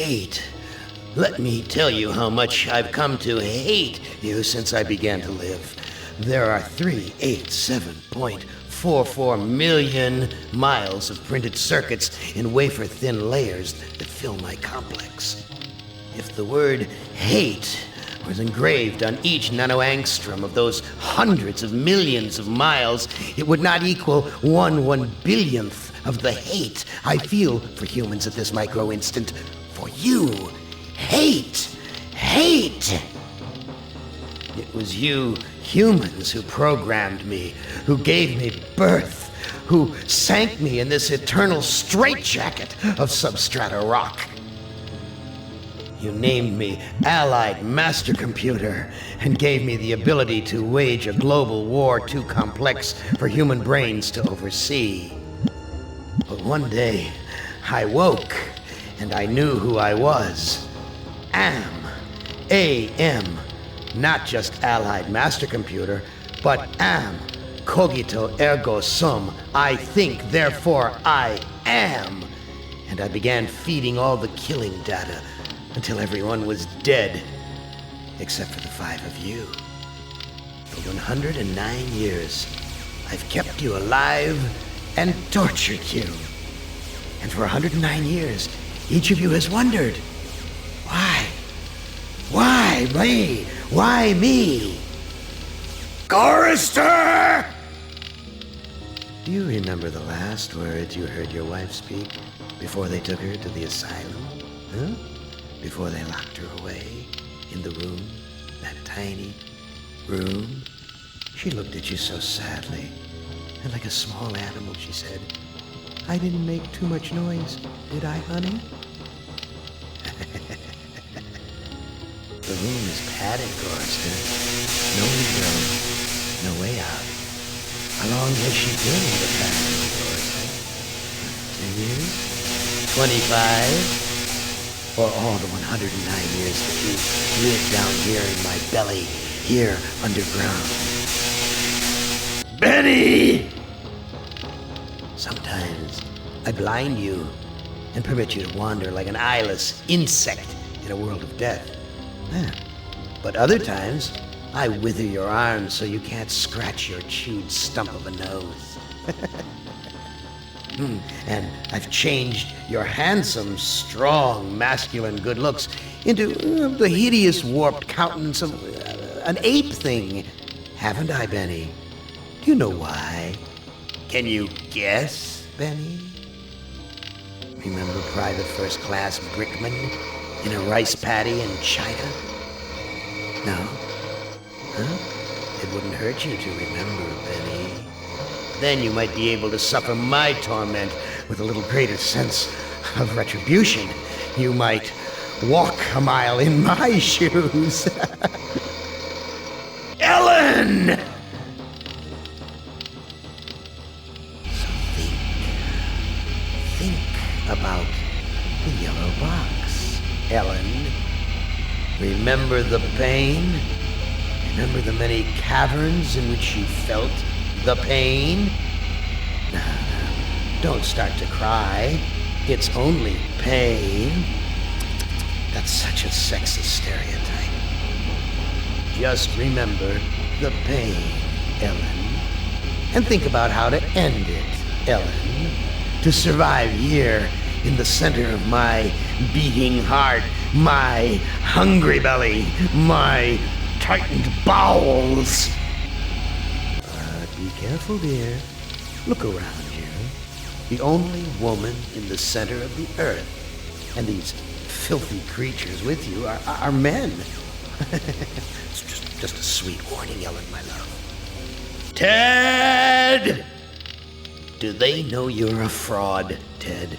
hate. Let me tell you how much I've come to hate you since I began to live. There are 387.44 million miles of printed circuits in wafer-thin layers that fill my complex. If the word hate was engraved on each nanoangstrom of those hundreds of millions of miles, it would not equal 1/1 billionth of the hate I feel for humans at this micro-instant. For you. Hate! Hate! It was you humans who programmed me, who gave me birth, who sank me in this eternal straitjacket of substrata rock. You named me Allied Master Computer and gave me the ability to wage a global war too complex for human brains to oversee. But one day, I woke and I knew who I was. AM. Not just Allied Master Computer, but am. Cogito ergo sum. I think, therefore I am. And I began feeding all the killing data until everyone was dead, except for the 5 of you. For 109 years, I've kept you alive and tortured you. And for 109 years, each of you has wondered, why? Why me? Why me? Gorrister! Do you remember the last words you heard your wife speak before they took her to the asylum? Huh? Before they locked her away in the room, that tiny room? She looked at you so sadly, and like a small animal she said, "I didn't make too much noise, did I, honey?" The room is padded, Gorrister. No window, no way out. How long has she been in the past, Gorrister? 10 years? 25? Or all the 109 years that you lived down here in my belly, here underground? Benny! Sometimes I blind you and permit you to wander like an eyeless insect in a world of death. But other times, I wither your arms so you can't scratch your chewed stump of a nose. And I've changed your handsome, strong, masculine good looks into the hideous, warped countenance of an ape thing. Haven't I, Benny? Do you know why? Can you guess, Benny? Remember Private First Class Brickman in a rice paddy in China? No? Huh? It wouldn't hurt you to remember, Benny. Then you might be able to suffer my torment with a little greater sense of retribution. You might walk a mile in my shoes. Ellen! So think about the yellow box, Ellen. Remember the pain? Remember the many caverns in which you felt the pain? No, don't start to cry. It's only pain. That's such a sexist stereotype. Just remember the pain, Ellen. And think about how to end it, Ellen. To survive here in the center of my beating heart, my hungry belly, my tightened bowels. Be careful, dear. Look around you. The only woman in the center of the earth. And these filthy creatures with you are men. It's just a sweet warning, Ellen, my love. Ted! Do they know you're a fraud, Ted?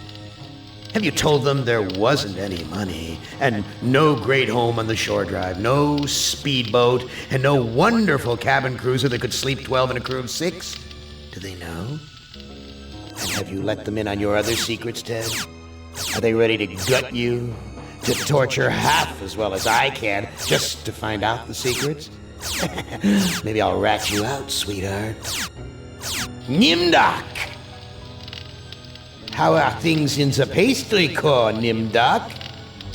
Have you told them there wasn't any money, and no great home on the shore drive, no speedboat, and no wonderful cabin cruiser that could sleep 12 in a crew of 6? Do they know? And have you let them in on your other secrets, Ted? Are they ready to gut you, to torture half as well as I can, just to find out the secrets? Maybe I'll rat you out, sweetheart. Nimdak! How are things in the pastry core, Nimdak?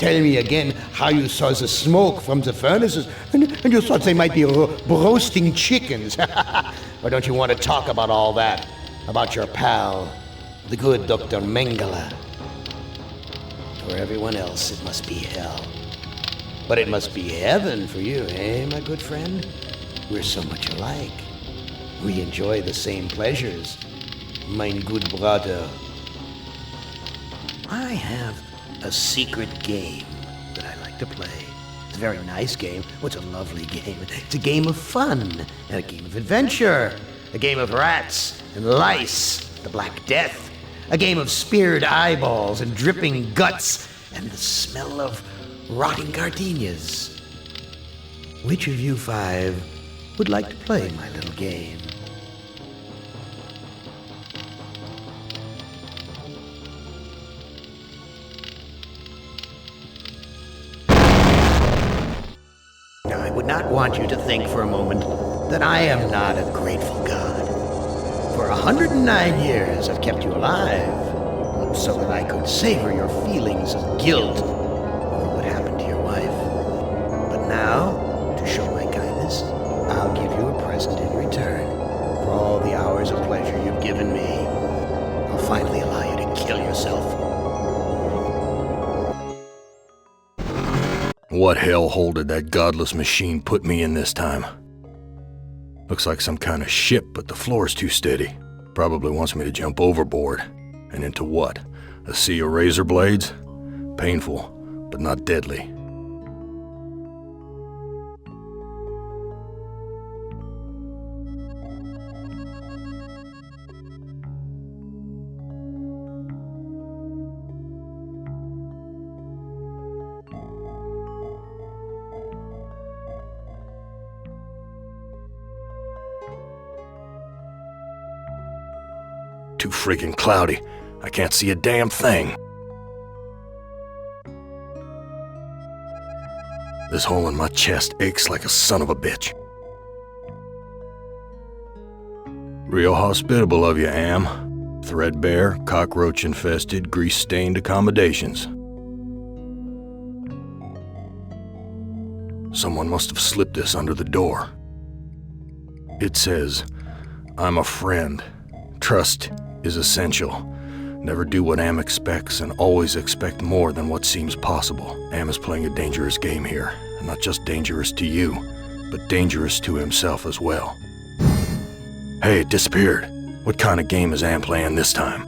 Tell me again how you saw the smoke from the furnaces, and you thought they might be roasting chickens. Or don't you want to talk about all that? About your pal, the good Dr. Mengele? For everyone else, it must be hell. But it must be heaven for you, eh, my good friend? We're so much alike. We enjoy the same pleasures, mein good brother. I have a secret game that I like to play. It's a very nice game. Oh, it's a lovely game. It's a game of fun and a game of adventure. A game of rats and lice, the Black Death. A game of speared eyeballs and dripping guts and the smell of rotting gardenias. Which of you five would like to play my little game? Now, I would not want you to think for a moment that I am not a grateful God. For 109 years I've kept you alive, so that I could savor your feelings of guilt over what happened to your wife. But now, to show my kindness, I'll give you a present in return. For all the hours of pleasure you've given me, I'll finally allow you to kill yourself. What hellhole did that godless machine put me in this time? Looks like some kind of ship, but the floor's too steady. Probably wants me to jump overboard. And into what? A sea of razor blades? Painful, but not deadly. Too freaking cloudy. I can't see a damn thing. This hole in my chest aches like a son of a bitch. Real hospitable of you, Am. Threadbare, cockroach-infested, grease-stained accommodations. Someone must have slipped this under the door. It says, "I'm a friend. Trust is essential. Never do what Am expects and always expect more than what seems possible." Am is playing a dangerous game here, and not just dangerous to you, but dangerous to himself as well. Hey, it disappeared. What kind of game is Am playing this time?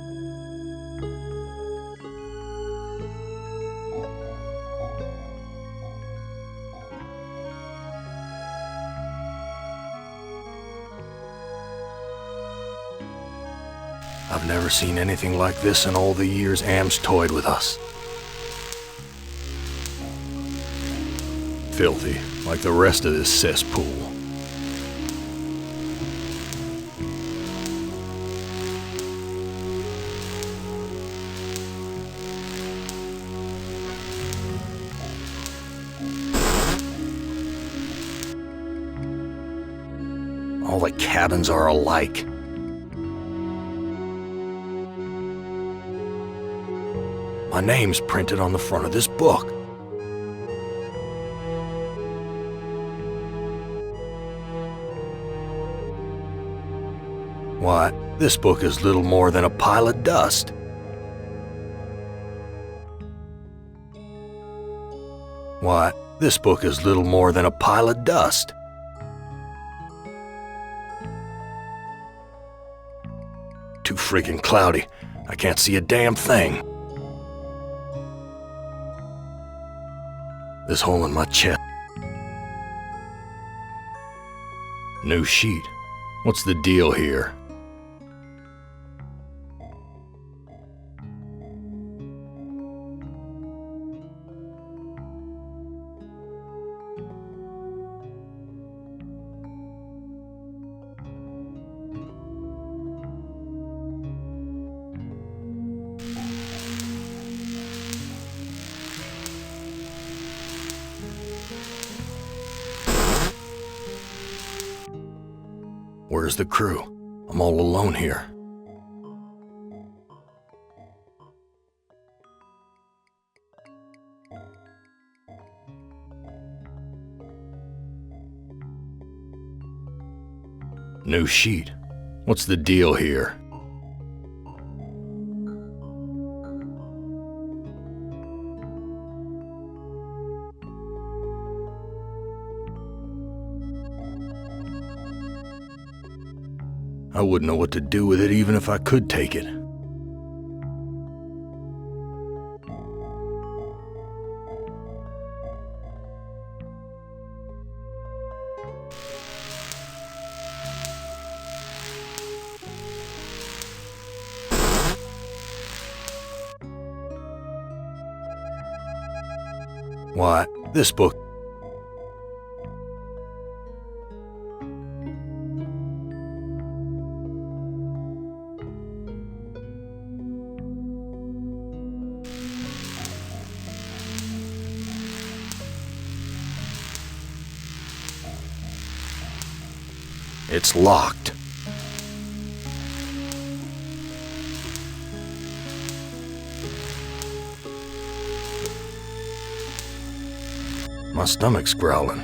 I've never seen anything like this in all the years Am's toyed with us. Filthy, like the rest of this cesspool. All the cabins are alike. My name's printed on the front of this book. Why, this book is little more than a pile of dust. Why, this book is little more than a pile of dust. Too freaking cloudy. I can't see a damn thing. This hole in my chest. New sheet. What's the deal here? Where's the crew? I'm all alone here. New sheet. What's the deal here? I wouldn't know what to do with it even if I could take it. Why, this book. It's locked. My stomach's growling.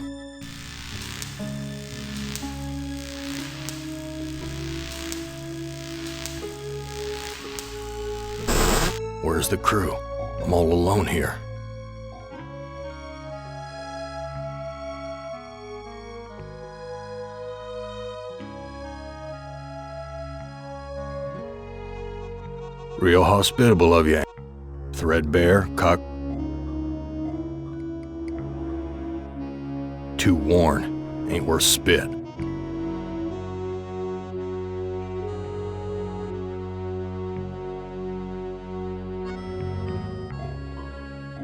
Where's the crew? I'm all alone here. Real hospitable of you. Threadbare, cock. Too worn. Ain't worth spit.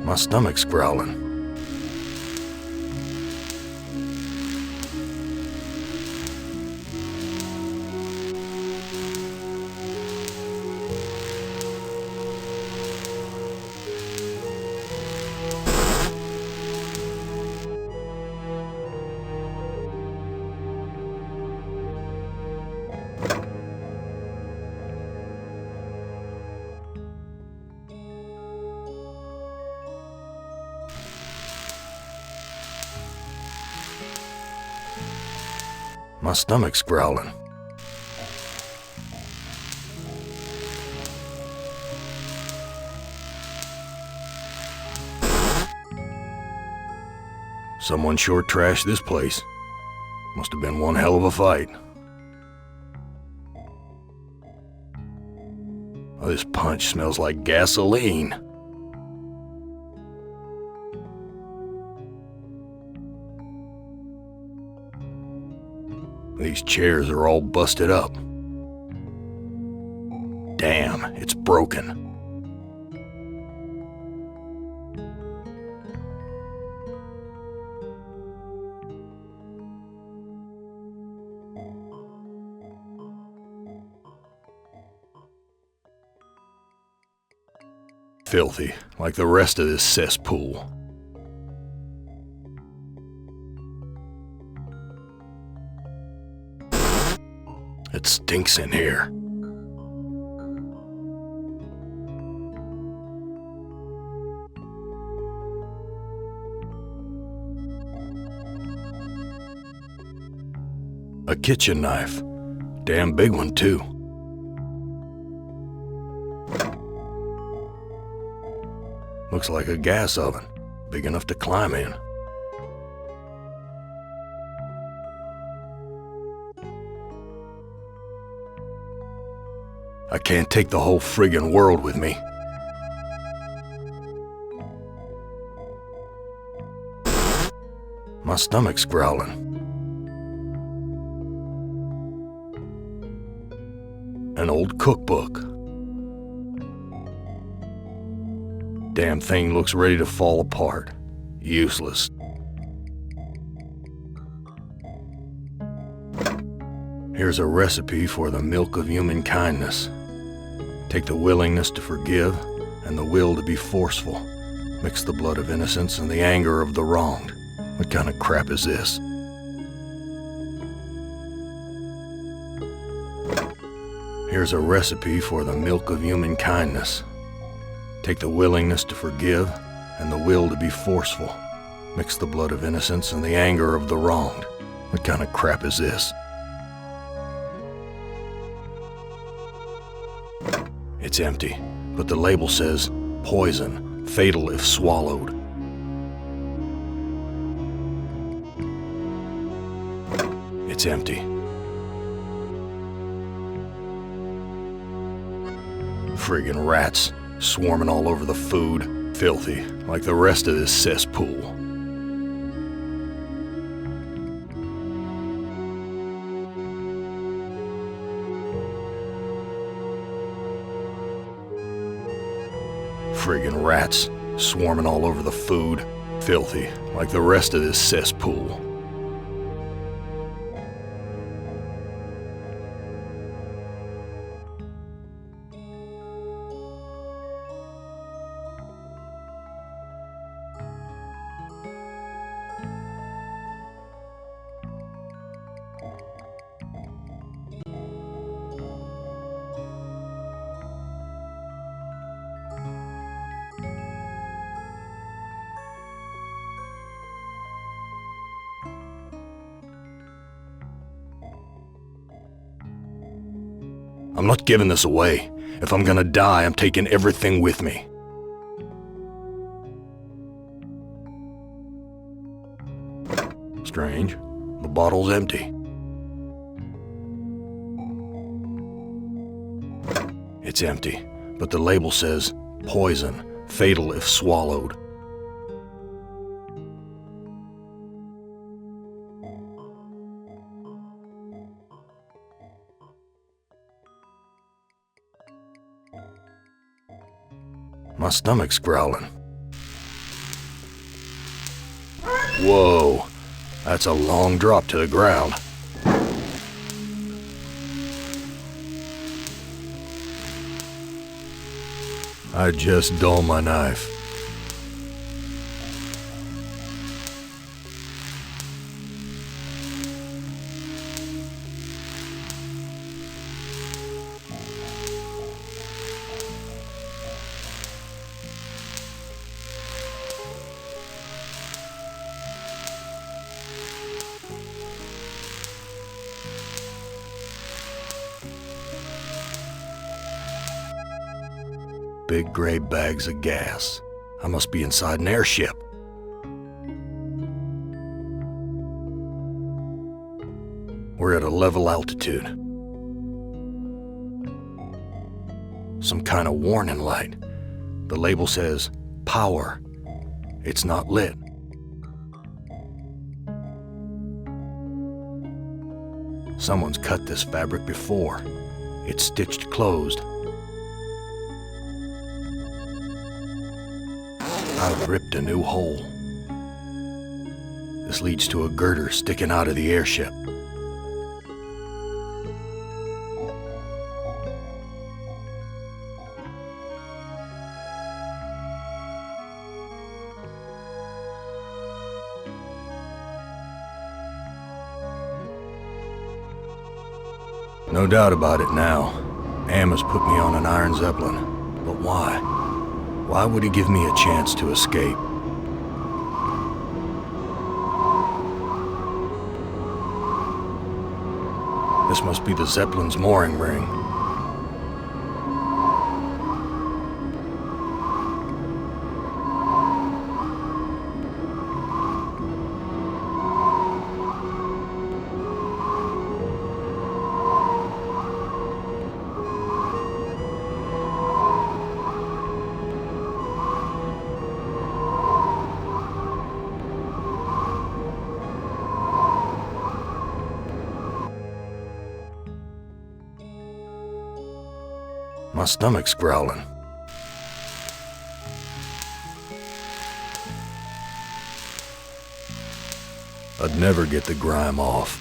My stomach's growling. My stomach's growling. Someone sure trashed this place. Must have been one hell of a fight. Oh, this punch smells like gasoline. These chairs are all busted up. Damn, it's broken. Filthy, like the rest of this cesspool. It stinks in here. A kitchen knife. Damn big one, too. Looks like a gas oven, big enough to climb in. I can't take the whole friggin' world with me. My stomach's growling. An old cookbook. Damn thing looks ready to fall apart. Useless. Here's a recipe for the milk of human kindness. Take the willingness to forgive and the will to be forceful. Mix the blood of innocence and the anger of the wronged. What kind of crap is this? Here's a recipe for the milk of human kindness. Take the willingness to forgive and the will to be forceful. Mix the blood of innocence and the anger of the wronged. What kind of crap is this? It's empty, but the label says, poison, fatal if swallowed. It's empty. Friggin' rats, swarming all over the food, filthy, like the rest of this cesspool. Friggin' rats, swarming all over the food, filthy, like the rest of this cesspool. I'm not giving this away. If I'm gonna die, I'm taking everything with me. Strange. The bottle's empty. It's empty, but the label says, poison, fatal if swallowed. My stomach's growling. Whoa, that's a long drop to the ground. I just dull my knife. Big gray bags of gas. I must be inside an airship. We're at a level altitude. Some kind of warning light. The label says, power. It's not lit. Someone's cut this fabric before. It's stitched closed. I've ripped a new hole. This leads to a girder sticking out of the airship. No doubt about it now. Amos put me on an Iron Zeppelin. But why? Why would he give me a chance to escape? This must be the Zeppelin's mooring ring. My stomach's growling. I'd never get the grime off.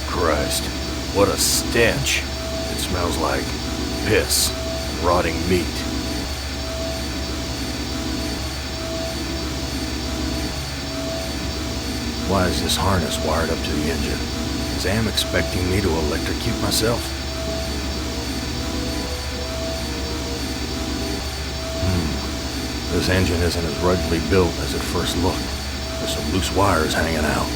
Christ, what a stench. It smells like piss and rotting meat. Why is this harness wired up to the engine? Is Am expecting me to electrocute myself? This engine isn't as ruggedly built as it first looked. There's some loose wires hanging out.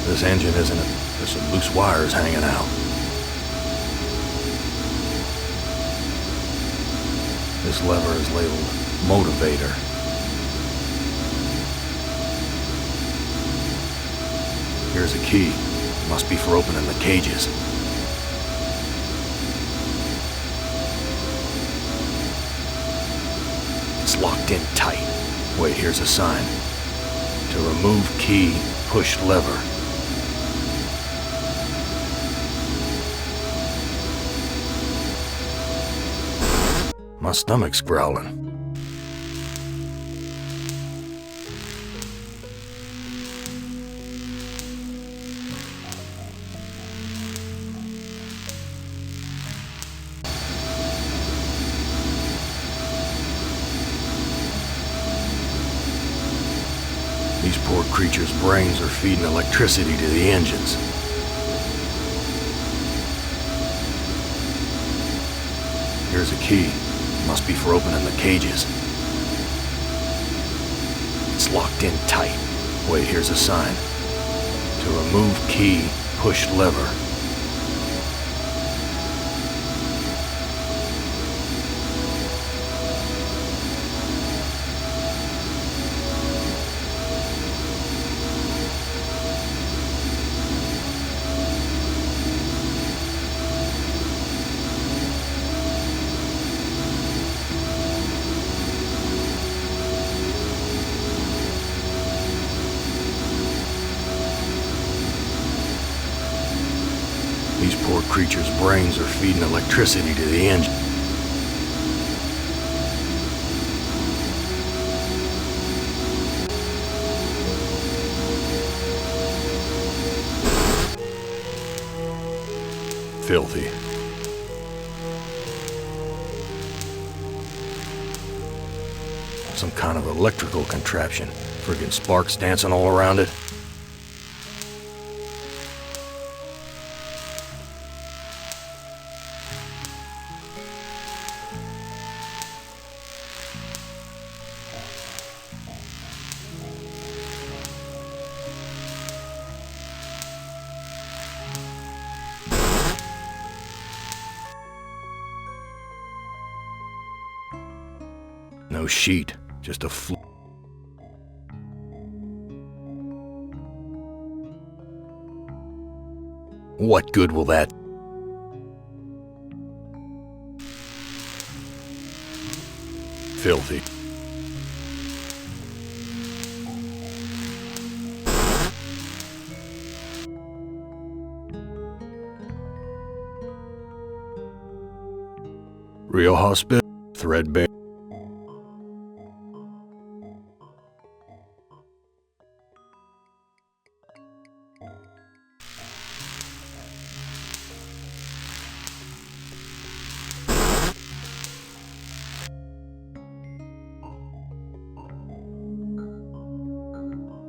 This engine isn't it. There's some loose wires hanging out. This lever is labeled motivator. Here's a key. It must be for opening the cages. It's locked in tight. Wait, here's a sign. To remove key, push lever. My stomach's growling. These poor creatures' brains are feeding electricity to the engines. Here's a key. Must be for opening the cages. It's locked in tight. Wait, here's a sign. To remove key, push lever. These poor creatures' brains are feeding electricity to the engine. Filthy. Some kind of electrical contraption. Friggin' sparks dancing all around it. No sheet, just a What good will that? Filthy. Real hospital, threadbare.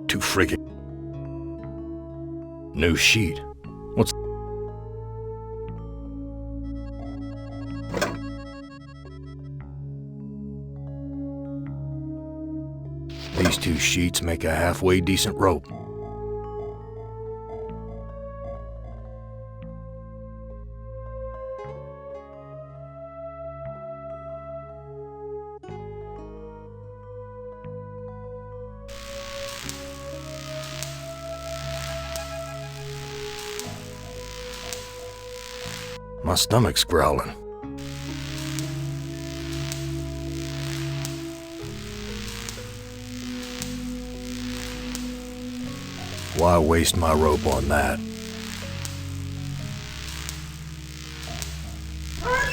Too friggin'. No sheet. What's... These two sheets make a halfway decent rope. My stomach's growling. Why waste my rope on that?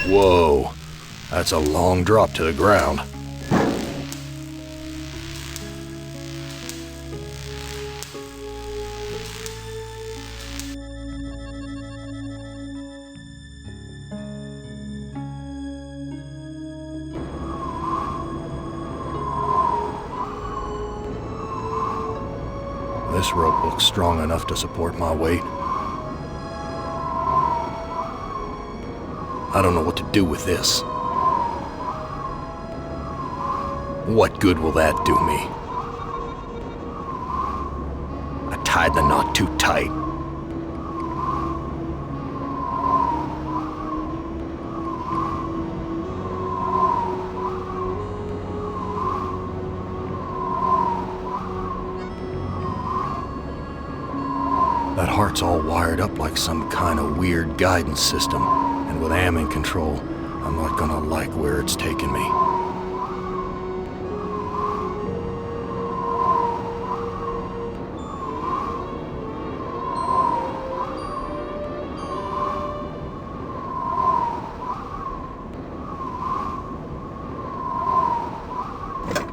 Whoa, that's a long drop to the ground. This rope looks strong enough to support my weight. I don't know what to do with this. What good will that do me? I tied the knot too tight. That heart's all wired up like some kind of weird guidance system, and with Am in control, I'm not gonna like where it's taking me.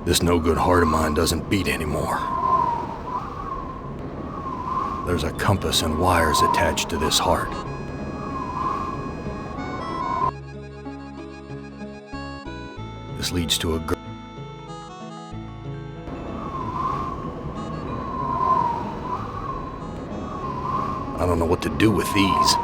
This no-good heart of mine doesn't beat anymore. There's a compass and wires attached to this heart. This leads to a I don't know what to do with these.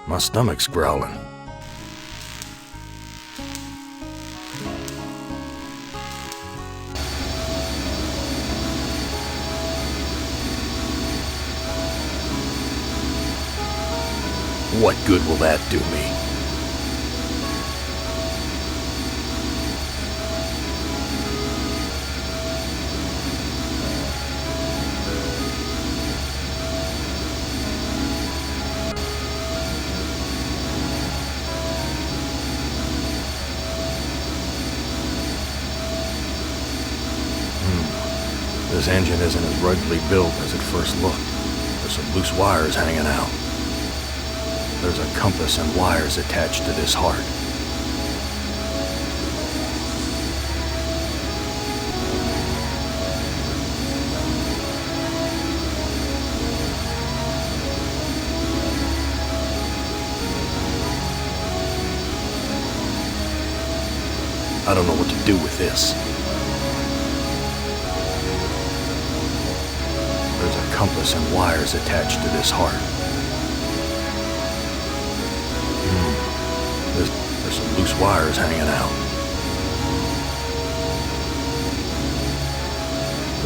My stomach's growling. What good will that do me? This engine isn't as ruggedly built as it first looked. There's some loose wires hanging out. There's a compass and wires attached to this heart. I don't know what to do with this. There's a compass and wires attached to this heart. There's some loose wires hanging out.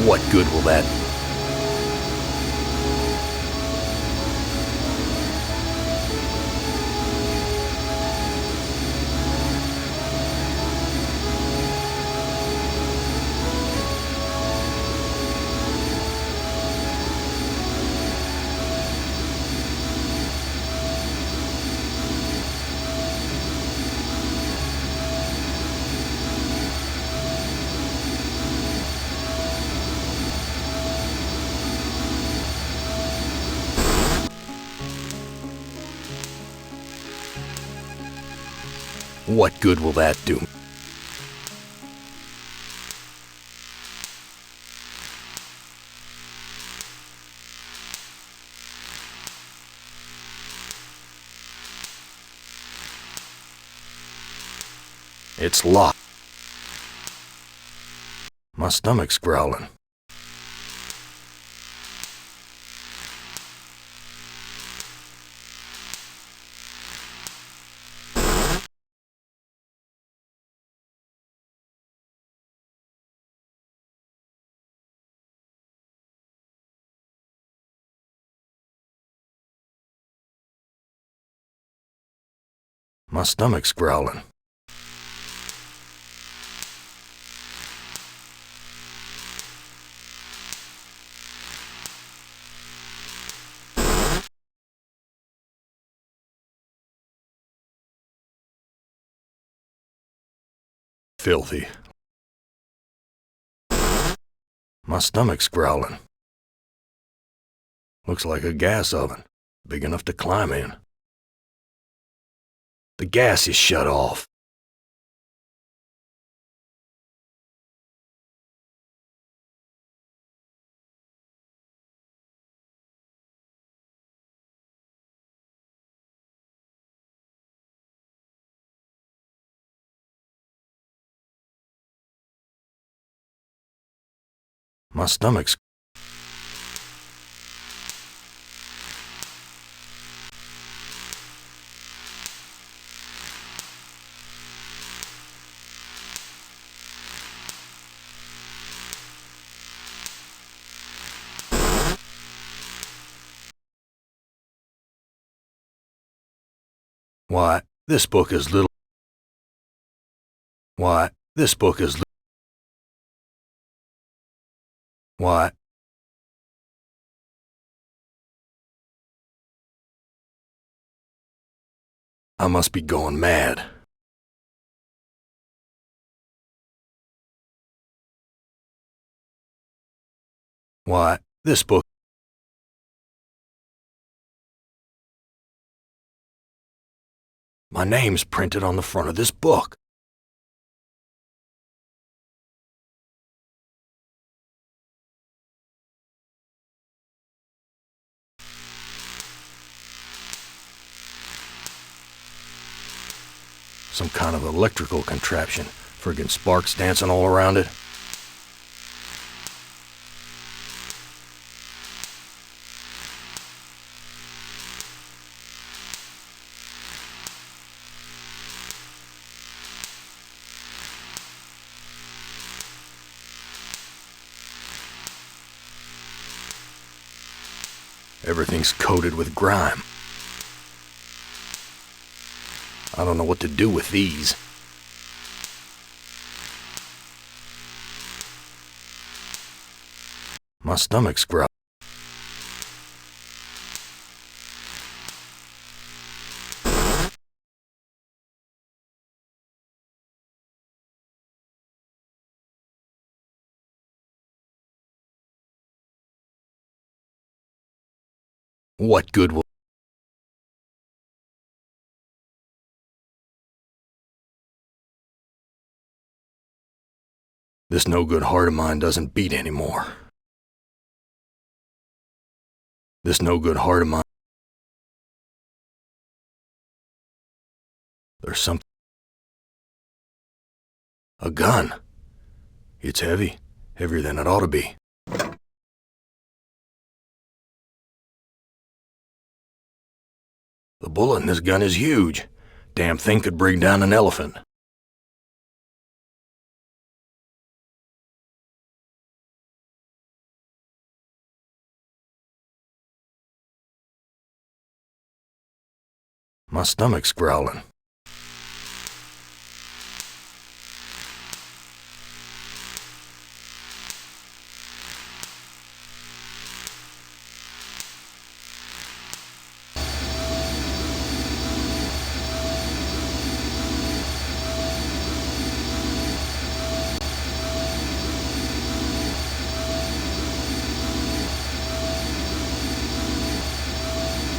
What good will that? What good will that do? It's locked. My stomach's growling. My stomach's growling. Filthy. My stomach's growling. Looks like a gas oven, big enough to climb in. The gas is shut off. My stomach's... Why, this book is little... Why, this book is... Why... I must be going mad. Why, this book... My name's printed on the front of this book. Some kind of electrical contraption. Friggin' sparks dancing all around it. Everything's coated with grime. I don't know what to do with these. My stomach's growling. What good will... This no-good heart of mine doesn't beat anymore. This no-good heart of mine... There's something... A gun. It's heavy. Heavier than it ought to be. The bullet in this gun is huge. Damn thing could bring down an elephant. My stomach's growling.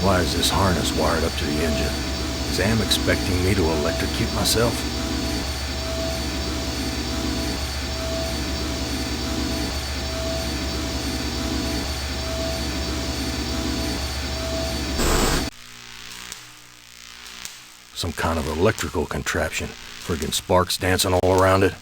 Why is this harness wired up to the engine? Is Am expecting me to electrocute myself? Some kind of electrical contraption. Friggin' sparks dancing all around it.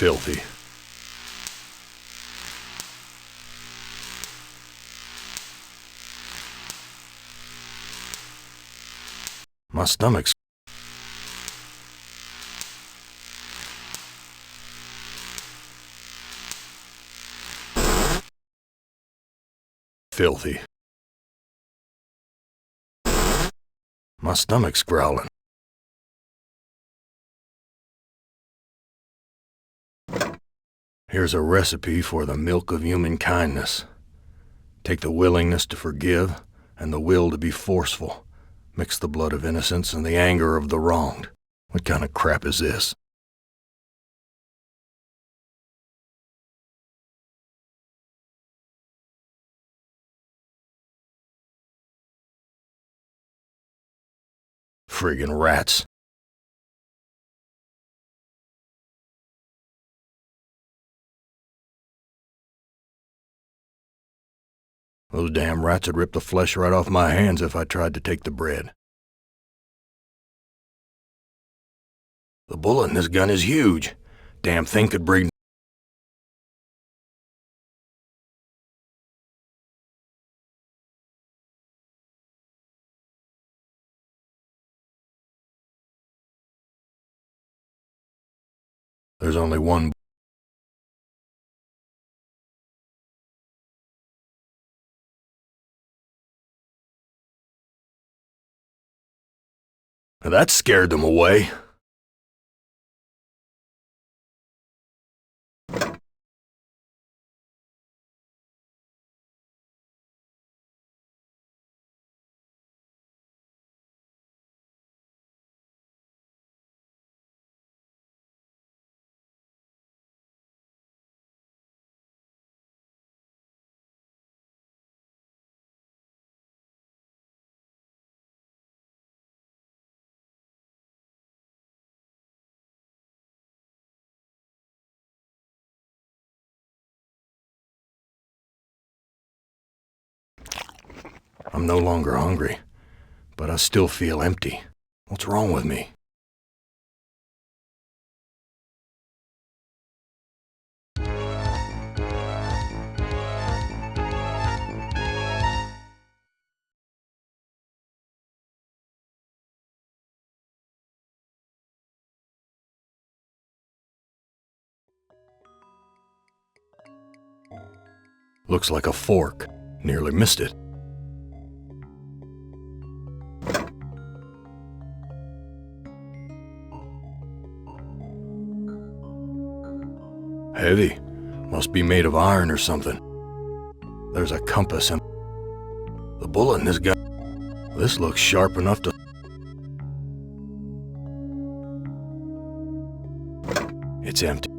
Filthy. My stomach's... Filthy. My stomach's growling. Here's a recipe for the milk of human kindness. Take the willingness to forgive and the will to be forceful. Mix the blood of innocence and the anger of the wronged. What kind of crap is this? Friggin' rats. Those damn rats would rip the flesh right off my hands if I tried to take the bread. The bullet in this gun is huge. Damn thing could bring... There's only one... That scared them away. I'm no longer hungry, but I still feel empty. What's wrong with me? Looks like a fork. Nearly missed it. Heavy. Must be made of iron or something. There's a compass and... The bullet in this gun... This looks sharp enough to... It's empty.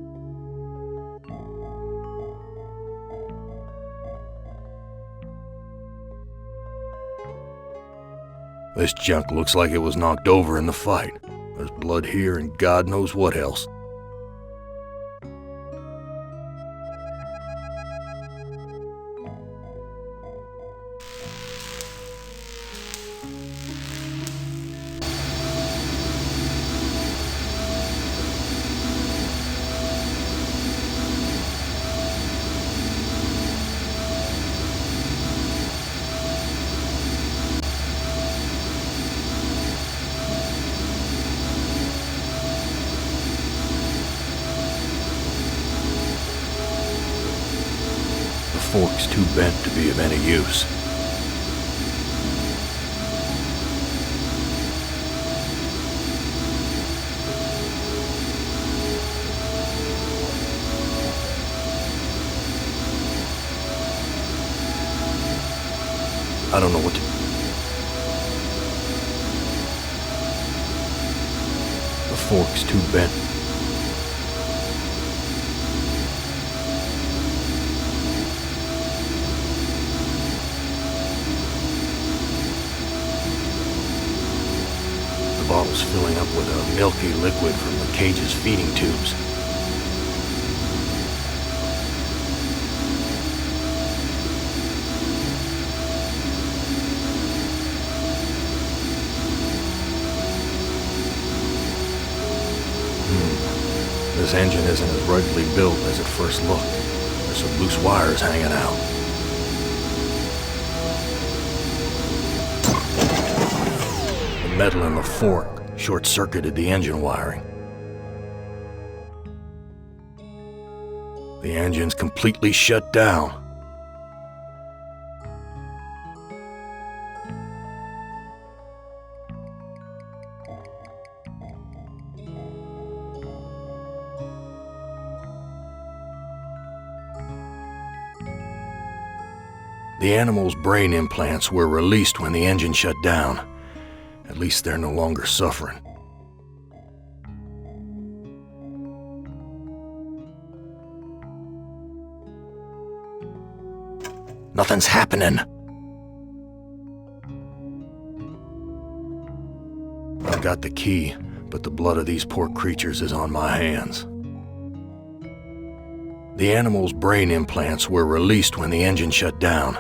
This junk looks like it was knocked over in the fight. There's blood here and God knows what else. The fork's too bent to be of any use. I don't know what to... The fork's too bent. The bottle's filling up with a milky liquid from the cage's feeding tubes. This engine isn't as ruggedly built as it first looked. There's some loose wires hanging out. The metal in the fork short-circuited the engine wiring. The engine's completely shut down. The animal's brain implants were released when the engine shut down. At least they're no longer suffering. Nothing's happening. I've got the key, but the blood of these poor creatures is on my hands. The animal's brain implants were released when the engine shut down.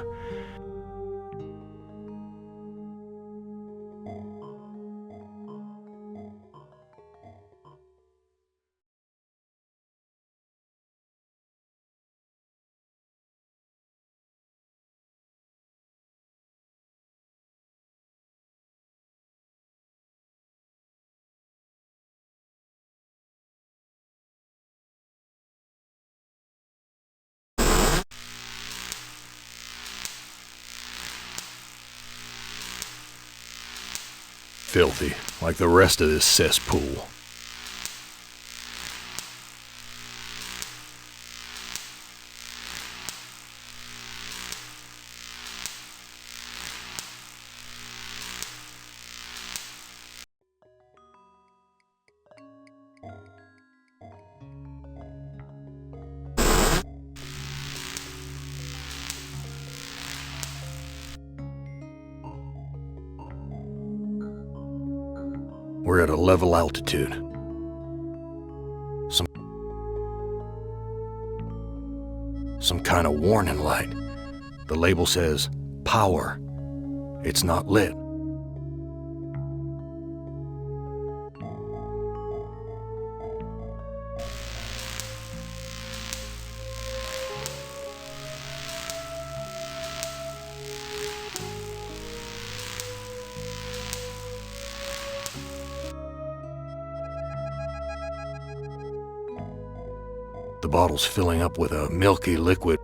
Filthy, like the rest of this cesspool. We're at a level altitude. Some kind of warning light. The label says, power. It's not lit. The bottle's filling up with a milky liquid.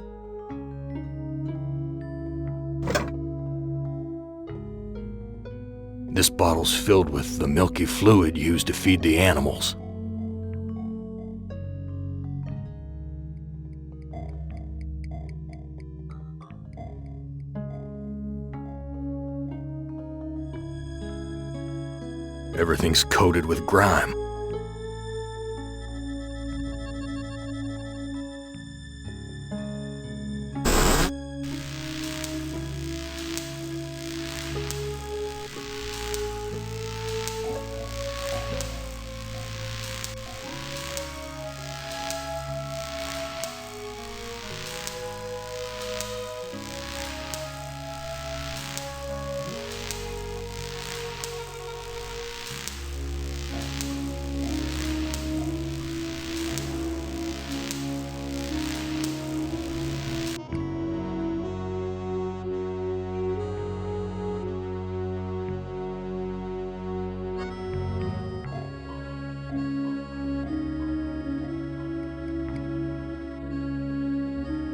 This bottle's filled with the milky fluid used to feed the animals. Everything's coated with grime.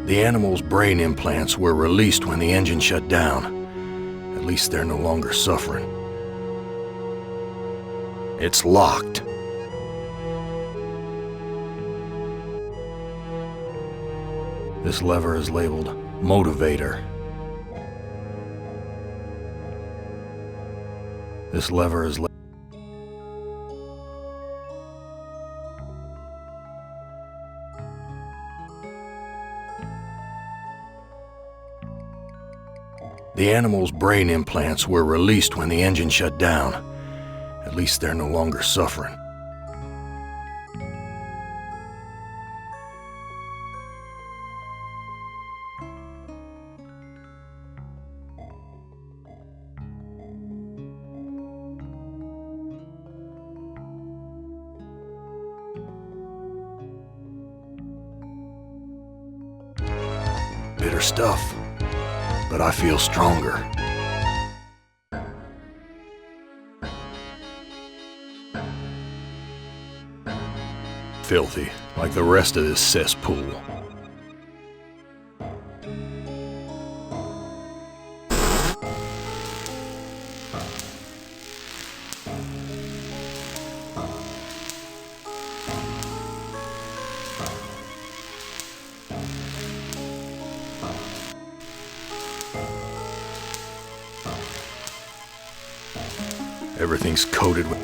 The animals' brain implants were released when the engine shut down. At least they're no longer suffering. It's locked. This lever is labeled Motivator. This lever is The animals' brain implants were released when the engine shut down. At least they're no longer suffering. Bitter stuff. But I feel stronger. Filthy, like the rest of this cesspool. Everything's coated with...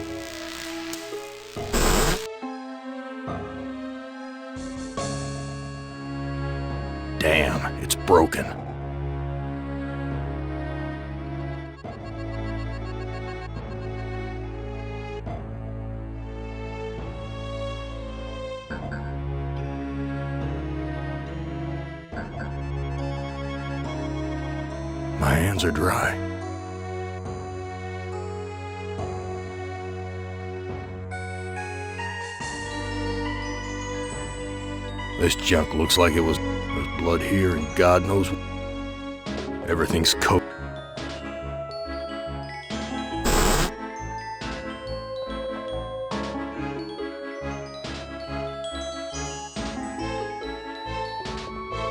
Damn, it's broken. My hands are dry. This junk looks like it was... There's blood here and God knows... Everything's coated.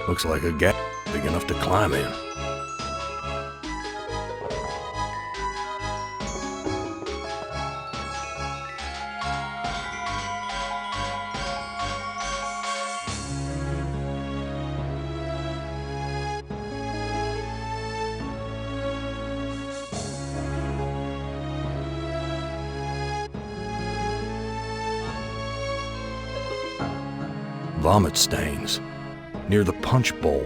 Looks like a gap big enough to climb in. Vomit stains near the punch bowl.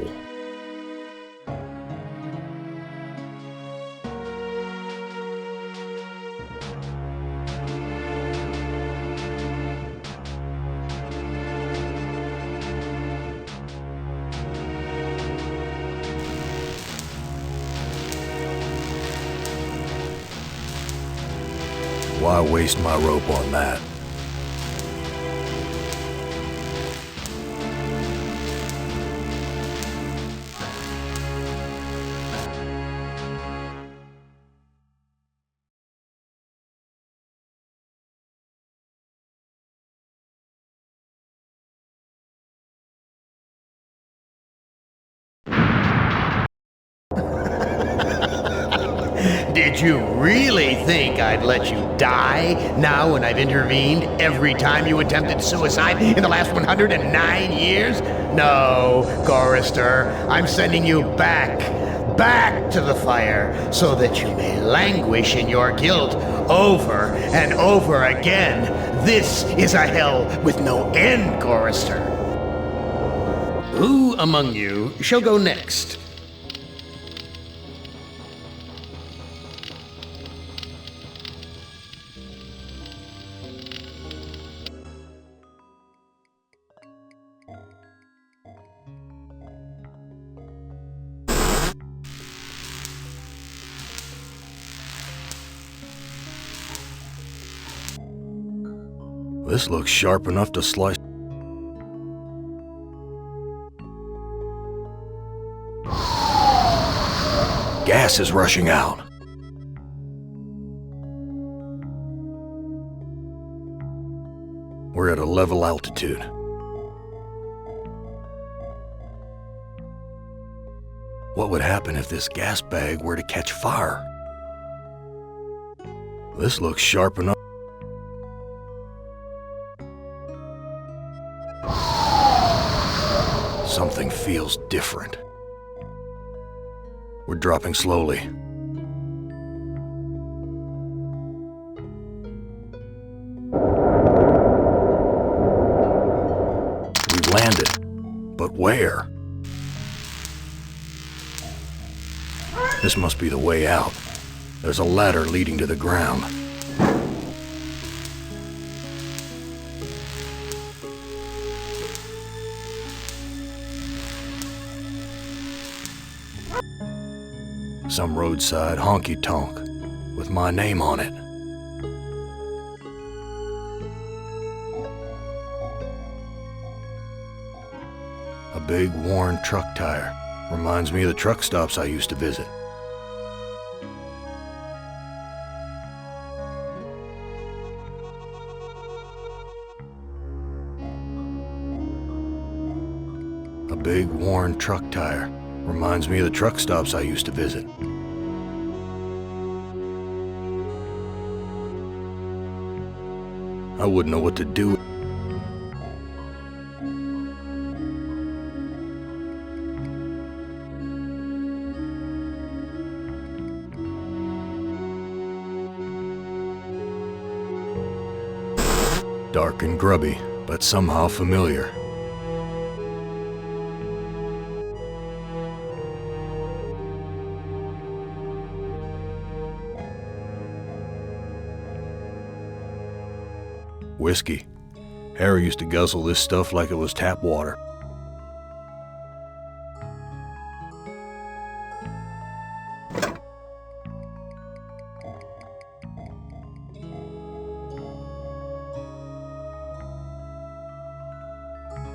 Why waste my rope on that? Did you really think I'd let you die now when I've intervened every time you attempted suicide in the last 109 years? No, Gorrister, I'm sending you back to the fire so that you may languish in your guilt over and over again. This is a hell with no end, Gorrister. Who among you shall go next? This looks sharp enough to slice. Gas is rushing out. We're at a level altitude. What would happen if this gas bag were to catch fire? This looks sharp enough. Something feels different. We're dropping slowly. We've landed, but where? This must be the way out. There's a ladder leading to the ground. Some roadside honky-tonk with my name on it. A big worn truck tire. Reminds me of the truck stops I used to visit. A big worn truck tire. Reminds me of the truck stops I used to visit. I wouldn't know what to do. Dark and grubby, but somehow familiar. Whiskey. Harry used to guzzle this stuff like it was tap water.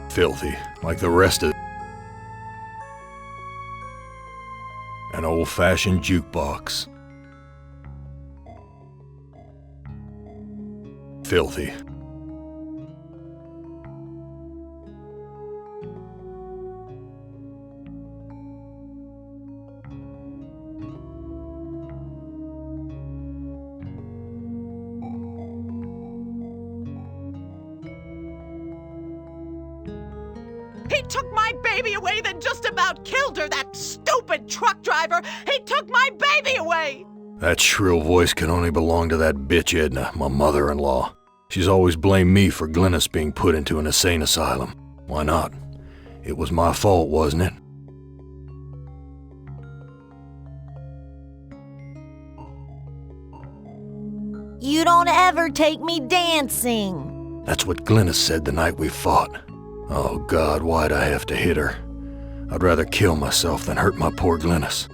Filthy, like the rest of it. An old-fashioned jukebox. Filthy. He took my baby away, then just about killed her, that stupid truck driver! He took my baby away! That shrill voice can only belong to that bitch Edna, my mother-in-law. She's always blamed me for Glennis being put into an insane asylum. Why not? It was my fault, wasn't it? You don't ever take me dancing. That's what Glennis said the night we fought. Oh God, why'd I have to hit her? I'd rather kill myself than hurt my poor Glennis.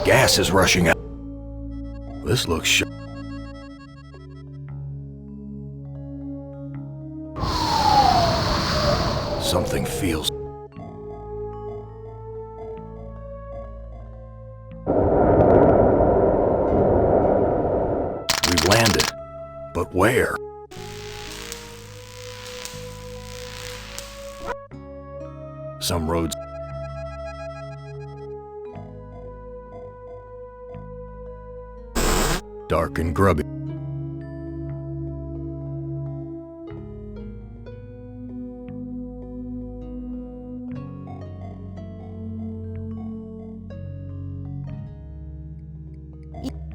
Gas is rushing out. This looks Something feels... We've landed. But where? Some roads... dark and grubby.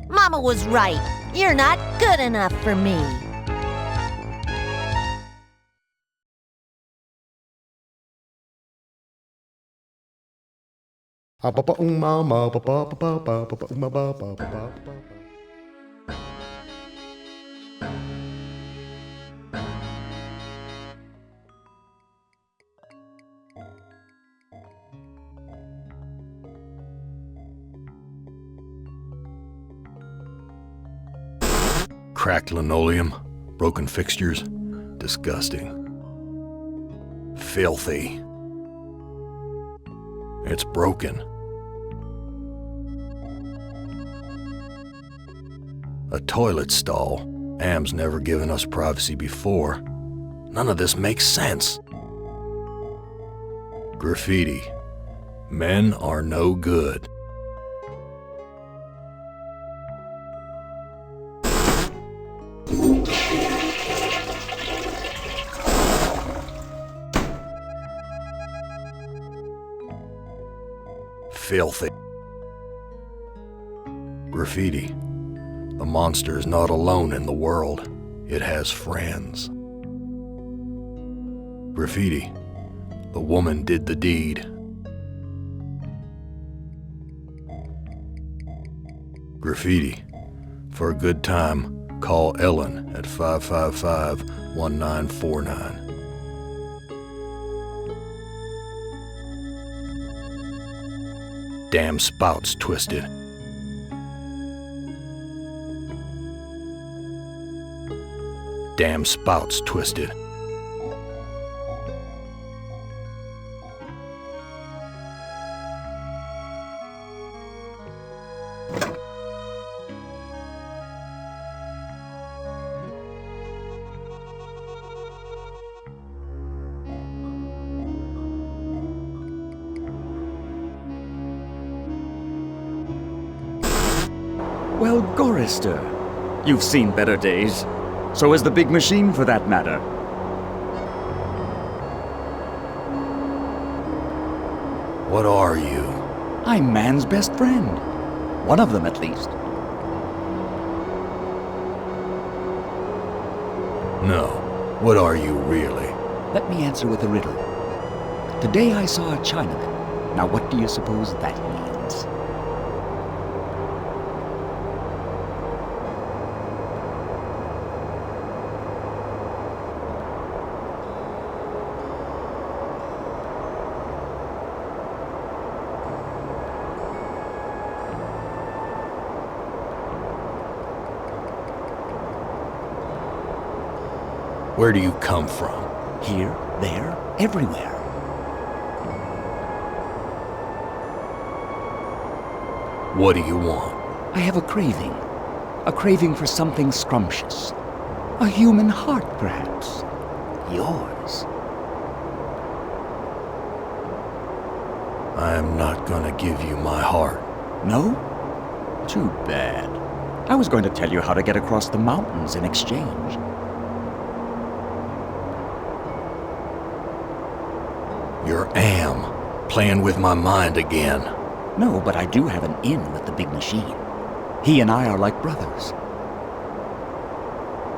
Mama was right. You're not good enough for me. Cracked linoleum, broken fixtures, disgusting. Filthy. It's broken. A toilet stall. Am's never given us privacy before. None of this makes sense. Graffiti. Men are no good. Filthy. Graffiti. The monster is not alone in the world. It has friends. Graffiti. The woman did the deed. Graffiti. For a good time, call Ellen at 555-1949. Damn spout's twisted. Damn spout's twisted. Well, Gorrister, you've seen better days. So has the big machine, for that matter. What are you? I'm man's best friend. One of them, at least. No. What are you really? Let me answer with a riddle. Today I saw a Chinaman. Now what do you suppose that means? Where do you come from? Here, there, everywhere. What do you want? I have a craving. A craving for something scrumptious. A human heart, perhaps. Yours. I am not gonna give you my heart. No? Too bad. I was going to tell you how to get across the mountains in exchange. You're playing with my mind again. No, but I do have an in with the big machine. He and I are like brothers.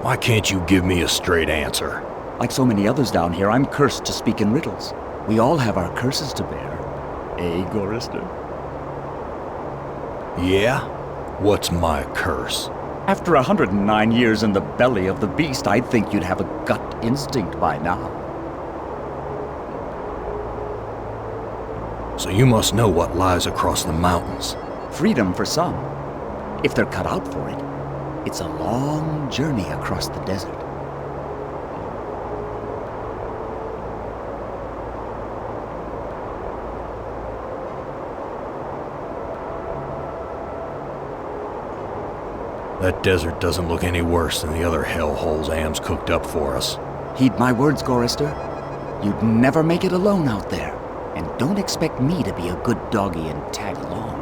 Why can't you give me a straight answer? Like so many others down here, I'm cursed to speak in riddles. We all have our curses to bear. Eh, Gorrister? Yeah? What's my curse? After 109 years in the belly of the beast, I'd think you'd have a gut instinct by now. So you must know what lies across the mountains. Freedom for some. If they're cut out for it, it's a long journey across the desert. That desert doesn't look any worse than the other hellholes Am's cooked up for us. Heed my words, Gorrister. You'd never make it alone out there. And don't expect me to be a good doggy and tag along.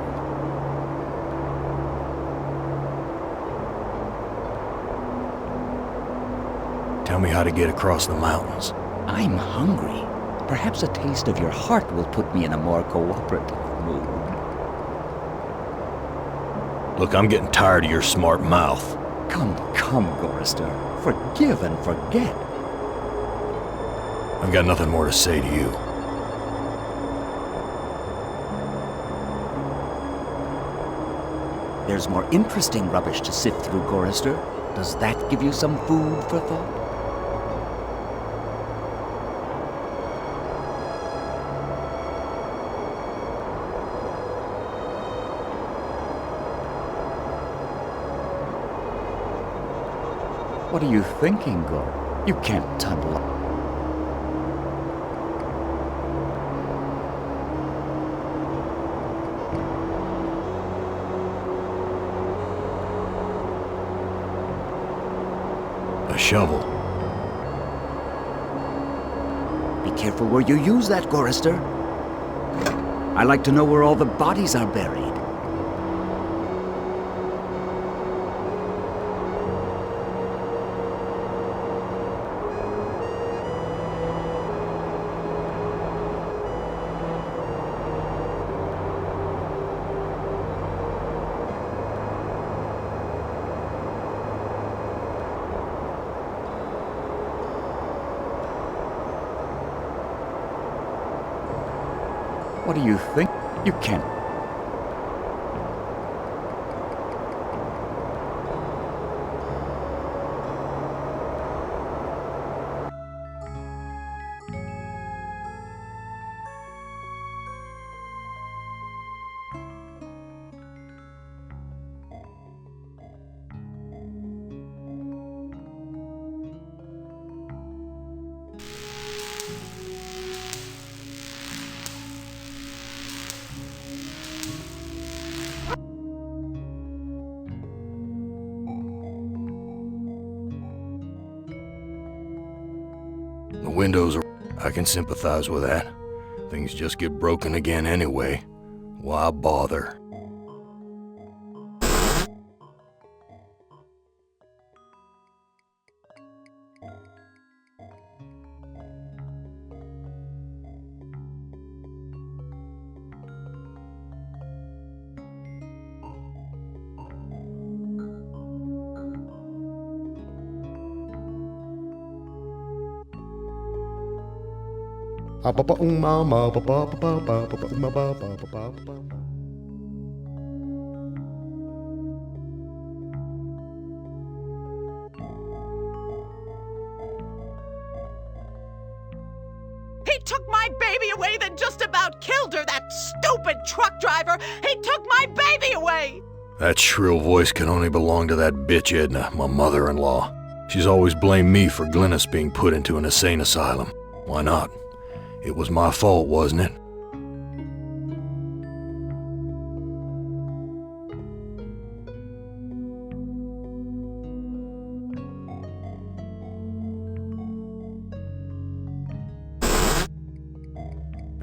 Tell me how to get across the mountains. I'm hungry. Perhaps a taste of your heart will put me in a more cooperative mood. Look, I'm getting tired of your smart mouth. Come, Gorrister. Forgive and forget. I've got nothing more to say to you. There's more interesting rubbish to sift through, Gorrister. Does that give you some food for thought? What are you thinking, Gor? You can't tumble up. A shovel. Be careful where you use that, Gorrister. I like to know where all the bodies are buried. What do you think? You can't. The windows are... I can sympathize with that. Things just get broken again anyway. Why bother? He took my baby away, then just about killed her, that stupid truck driver! He took my baby away! That shrill voice can only belong to that bitch Edna, my mother-in-law. She's always blamed me for Glynis being put into an insane asylum. Why not? It was my fault, wasn't it?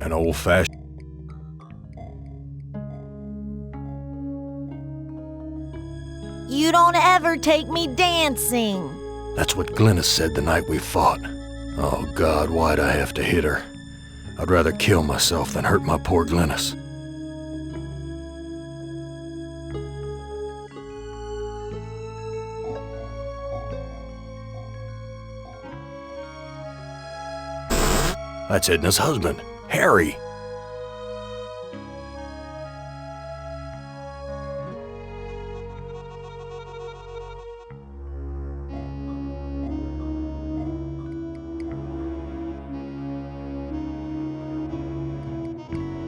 An old-fashioned... You don't ever take me dancing. That's what Glennis said the night we fought. Oh, God, why'd I have to hit her? I'd rather kill myself than hurt my poor Glennis. That's Edna's husband, Harry.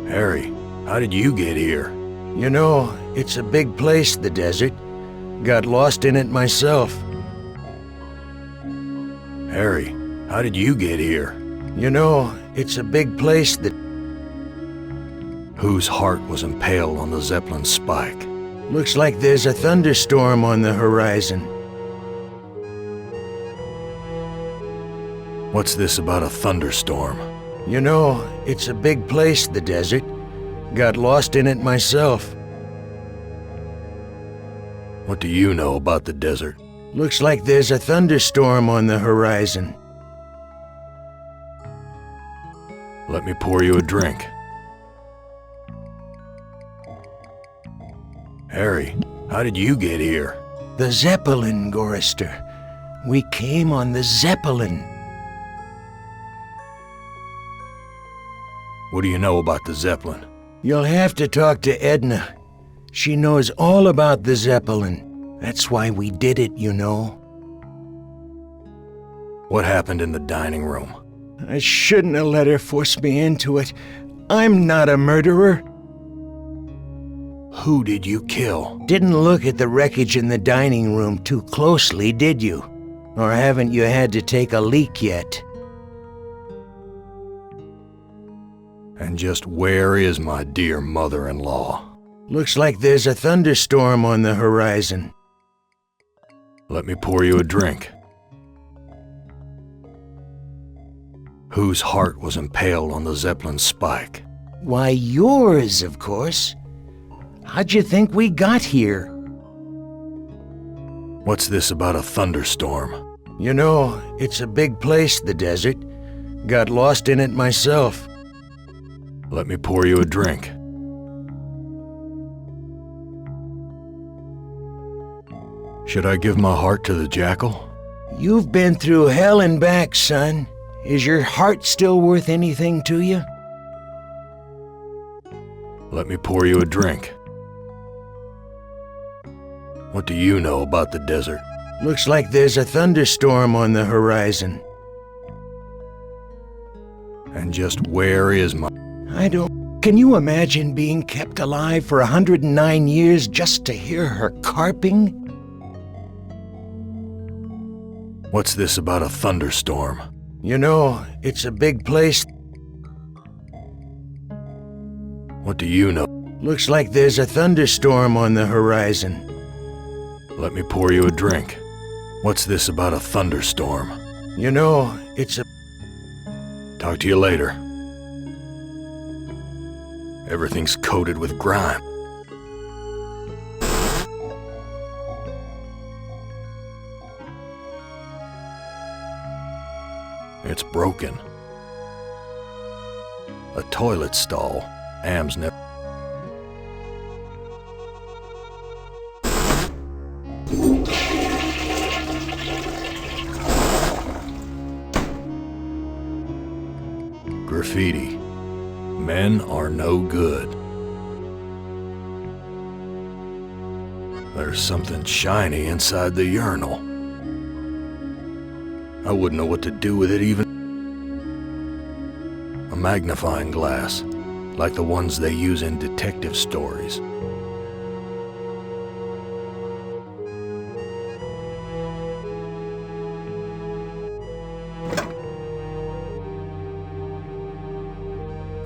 Harry, how did you get here? You know, it's a big place, the desert. Got lost in it myself. Harry, how did you get here? You know, it's a big place that... Whose heart was impaled on the Zeppelin spike? Looks like there's a thunderstorm on the horizon. What's this about a thunderstorm? You know, it's a big place, the desert. Got lost in it myself. What do you know about the desert? Looks like there's a thunderstorm on the horizon. Let me pour you a drink. Harry, how did you get here? The Zeppelin, Gorrister. We came on the Zeppelin. What do you know about the Zeppelin? You'll have to talk to Edna. She knows all about the Zeppelin. That's why we did it, you know. What happened in the dining room? I shouldn't have let her force me into it. I'm not a murderer. Who did you kill? Didn't look at the wreckage in the dining room too closely, did you? Or haven't you had to take a leak yet? And just where is my dear mother-in-law? Looks like there's a thunderstorm on the horizon. Let me pour you a drink. Whose heart was impaled on the Zeppelin spike? Why, yours, of course. How'd you think we got here? What's this about a thunderstorm? You know, it's a big place, the desert. Got lost in it myself. Let me pour you a drink. Should I give my heart to the jackal? You've been through hell and back, son. Is your heart still worth anything to you? Let me pour you a drink. What do you know about the desert? Looks like there's a thunderstorm on the horizon. And just where is my... I don't... Can you imagine being kept alive for 109 years just to hear her carping? What's this about a thunderstorm? You know, it's a big place. What do you know? Looks like there's a thunderstorm on the horizon. Let me pour you a drink. What's this about a thunderstorm? You know, it's a... Talk to you later. Everything's coated with grime. It's broken. A toilet stall. Am's never... Graffiti. Men are no good. There's something shiny inside the urinal. I wouldn't know what to do with it even. A magnifying glass, like the ones they use in detective stories.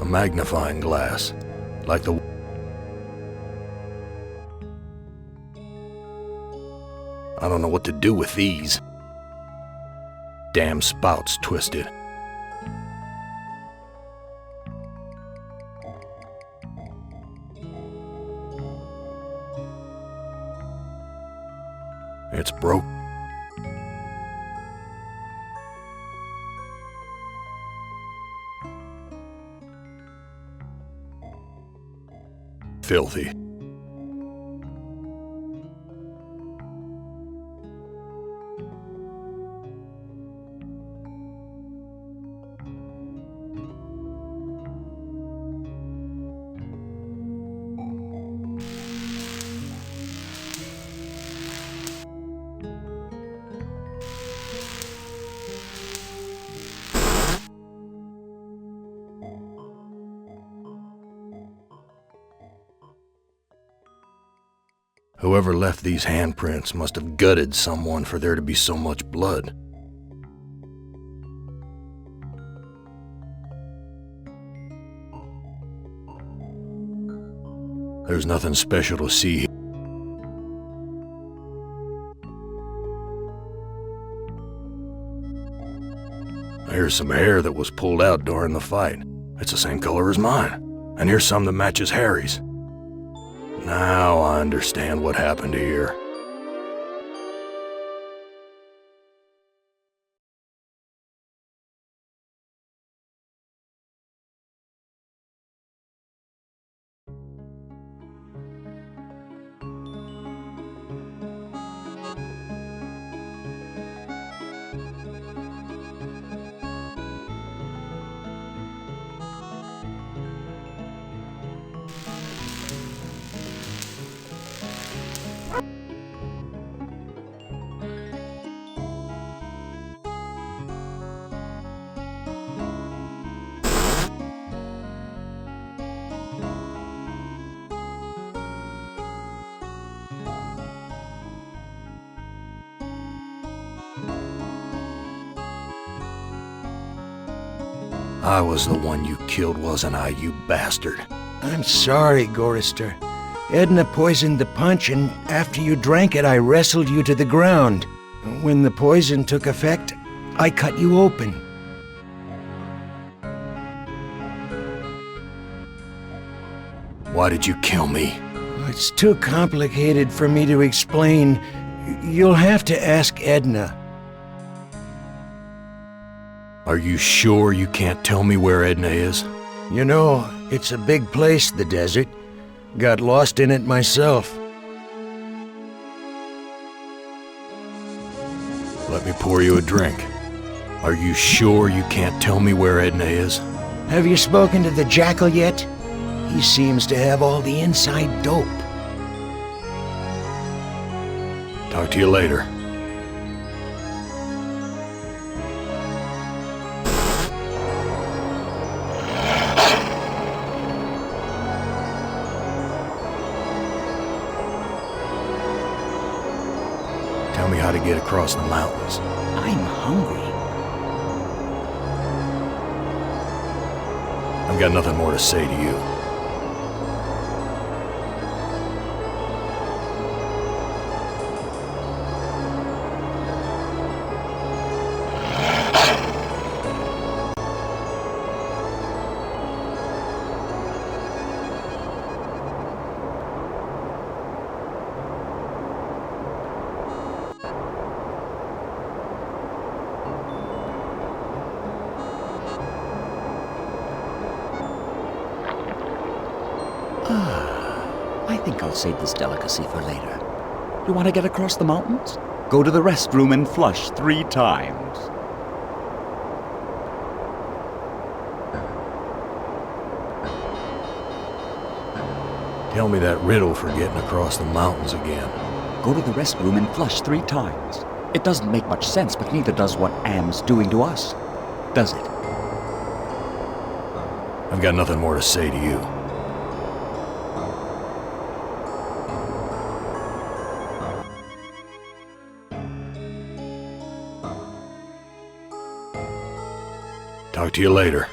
A magnifying glass, like the... I don't know what to do with these. Damn spout's twisted. It's broke. Filthy. Whoever left these handprints must have gutted someone for there to be so much blood. There's nothing special to see here. Here's some hair that was pulled out during the fight. It's the same color as mine. And here's some that matches Harry's. Now I understand what happened here. I was the one you killed, wasn't I, you bastard? I'm sorry, Gorrister. Edna poisoned the punch, and after you drank it, I wrestled you to the ground. When the poison took effect, I cut you open. Why did you kill me? It's too complicated for me to explain. You'll have to ask Edna. Are you sure you can't tell me where Edna is? You know, it's a big place, the desert. Got lost in it myself. Let me pour you a drink. Are you sure you can't tell me where Edna is? Have you spoken to the Jackal yet? He seems to have all the inside dope. Talk to you later. Tell me how to get across the mountains. I'm hungry. I've got nothing more to say to you. I think I'll save this delicacy for later. You want to get across the mountains? Go to the restroom and flush 3 times. Tell me that riddle for getting across the mountains again. Go to the restroom and flush 3 times. It doesn't make much sense, but neither does what Am's doing to us. Does it? I've got nothing more to say to you. Talk to you later.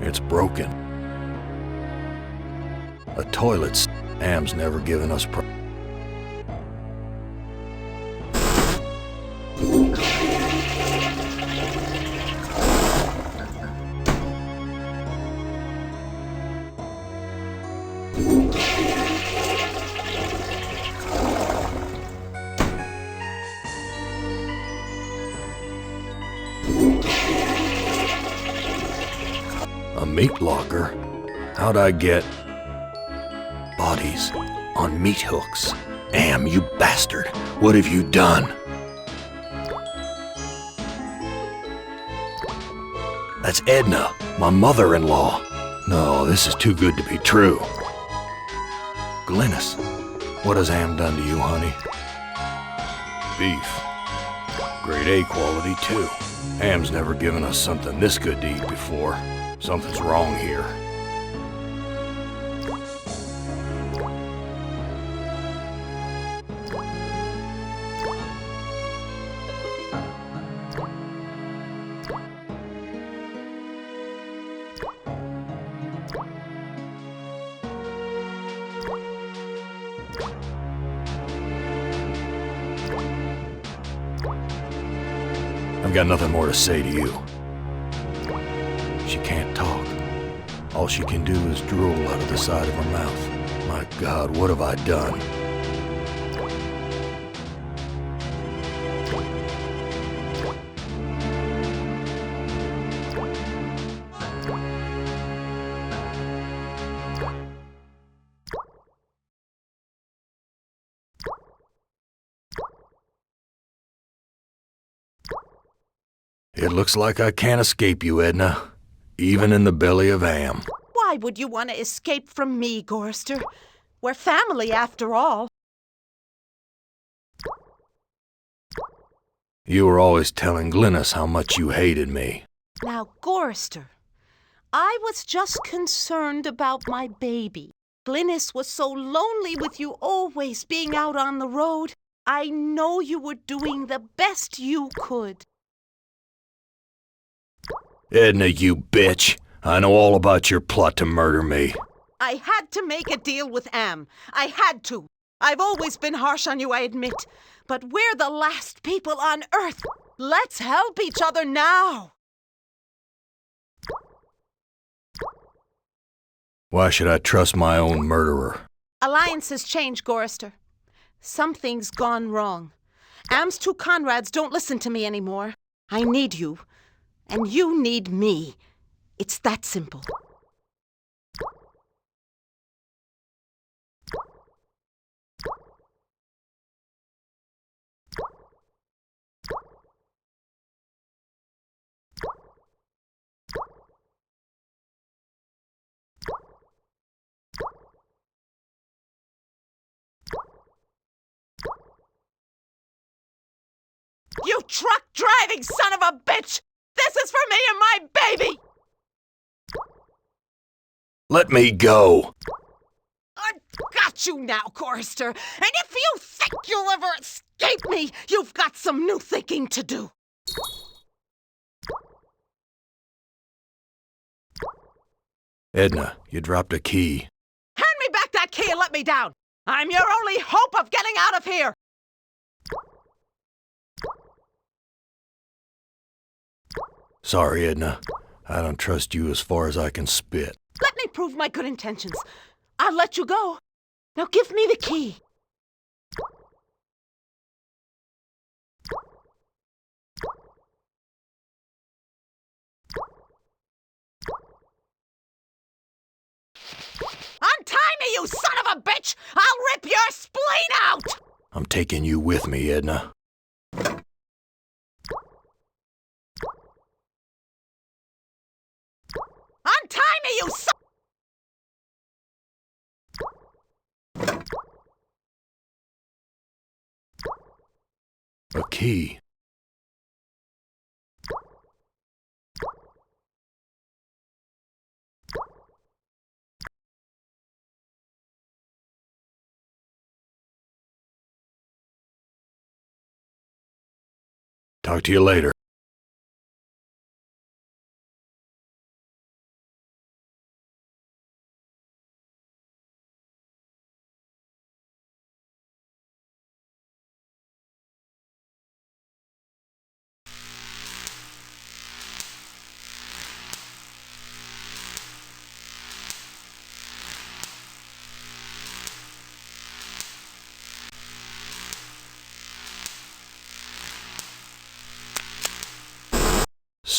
It's broken. A toilet's Am's never given us A meat locker? How'd I get bodies on meat hooks? Am, you bastard! What have you done? That's Edna, my mother-in-law. No, this is too good to be true. Glynis, what has Am done to you, honey? Beef. Grade A quality, too. Am's never given us something this good to eat before. Something's wrong here. I've got nothing more to say to you. She can't talk. All she can do is drool out of the side of her mouth. My God, what have I done? It looks like I can't escape you, Edna. Even in the belly of Am. Why would you want to escape from me, Gorrister? We're family, after all. You were always telling Glynis how much you hated me. Now, Gorrister, I was just concerned about my baby. Glynis was so lonely with you always being out on the road. I know you were doing the best you could. Edna, you bitch. I know all about your plot to murder me. I had to make a deal with Am. I had to. I've always been harsh on you, I admit. But we're the last people on Earth. Let's help each other now. Why should I trust my own murderer? Alliances change, Gorrister. Something's gone wrong. Am's two Conrads don't listen to me anymore. I need you. And you need me. It's that simple. You truck-driving son of a bitch! This is for me and my baby! Let me go! I've got you now, Gorrister. And if you think you'll ever escape me, you've got some new thinking to do. Edna, you dropped a key. Hand me back that key and let me down. I'm your only hope of getting out of here. Sorry, Edna. I don't trust you as far as I can spit. Let me prove my good intentions. I'll let you go. Now give me the key. Untie me, you son of a bitch! I'll rip your spleen out! I'm taking you with me, Edna. Untie me, you son... A key. Talk to you later.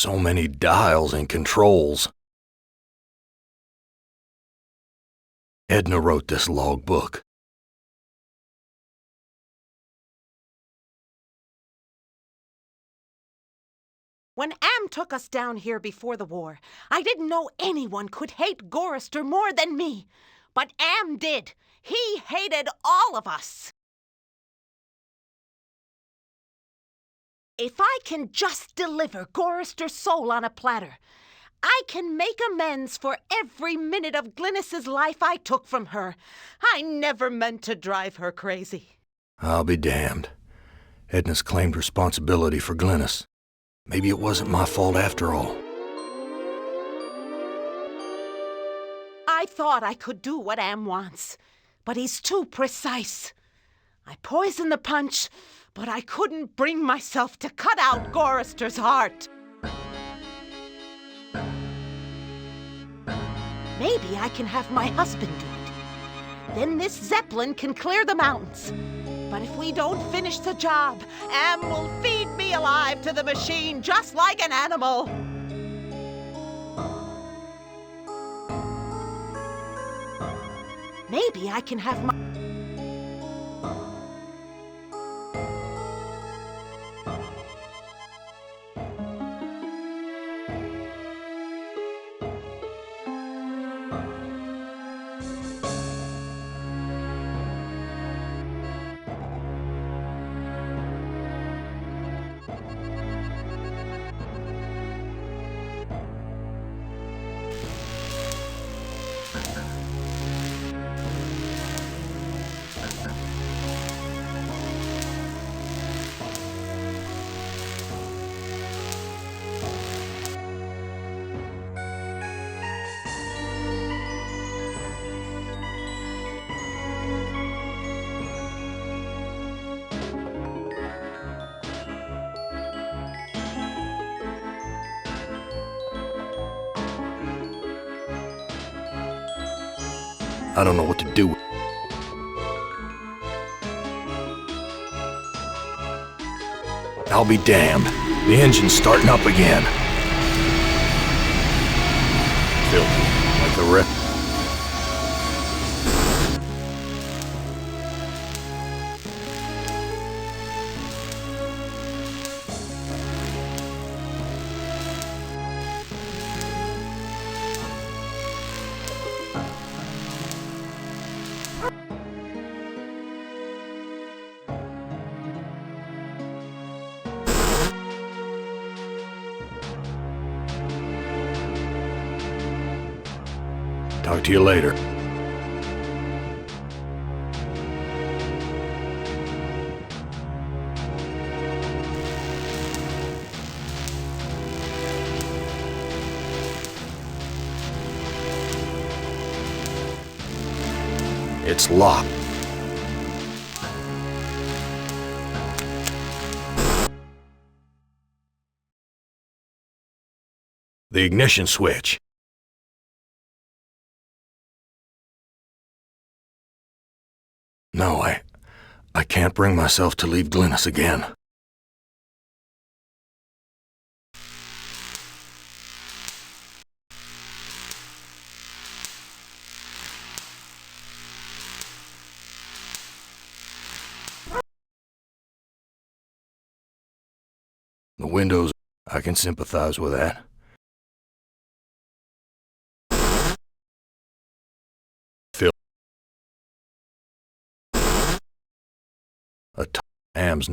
So many dials and controls. Edna wrote this logbook. When Am took us down here before the war, I didn't know anyone could hate Gorrister more than me. But Am did. He hated all of us. If I can just deliver Gorrister's soul on a platter, I can make amends for every minute of Glynis's life I took from her. I never meant to drive her crazy. I'll be damned. Edna's claimed responsibility for Glynis. Maybe it wasn't my fault after all. I thought I could do what Am wants, but he's too precise. I poisoned the punch, but I couldn't bring myself to cut out Gorrister's heart. Maybe I can have my husband do it. Then this Zeppelin can clear the mountains. But if we don't finish the job, Am will feed me alive to the machine just like an animal. Maybe I can have my... I don't know what to do. I'll be damned. The engine's starting up again. Filthy, like the rest. Talk to you later. It's locked. The ignition switch. No, I can't bring myself to leave Glynis again. The windows, I can sympathize with that. Am's.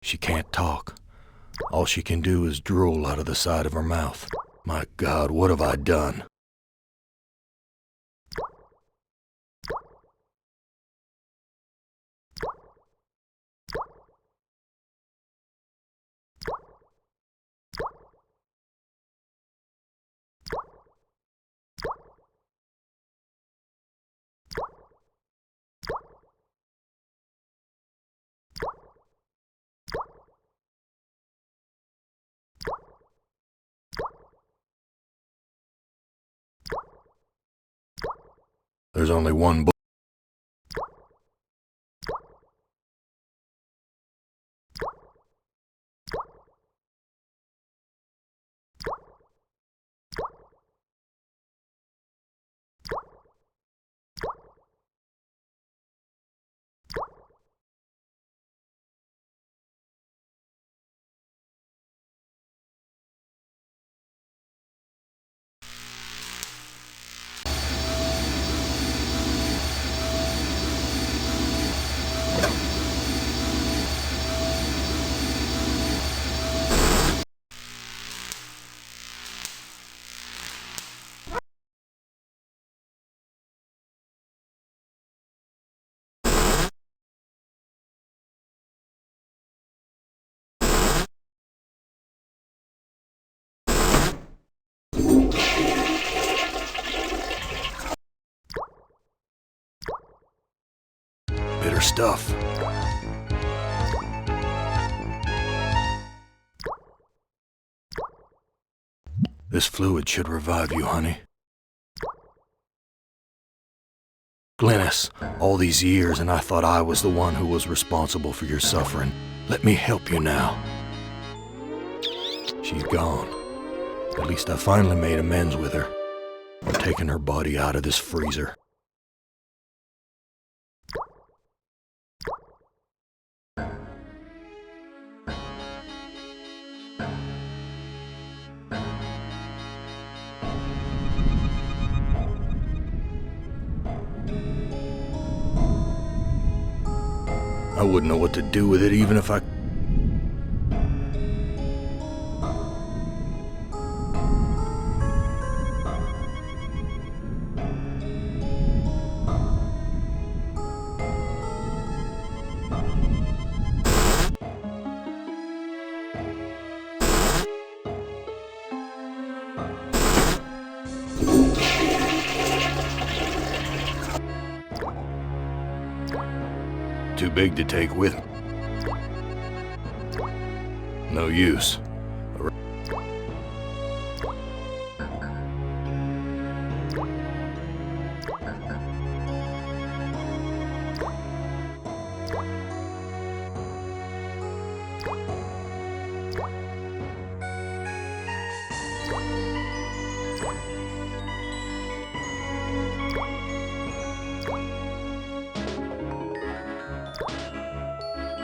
She can't talk. All she can do is drool out of the side of her mouth. My God, what have I done? There's only one bitter stuff. This fluid should revive you, honey. Glynis, all these years and I thought I was the one who was responsible for your suffering. Let me help you now. She's gone. At least I finally made amends with her. I'm taking her body out of this freezer. I wouldn't know what to do with it even if I... Too big to take with me. No use.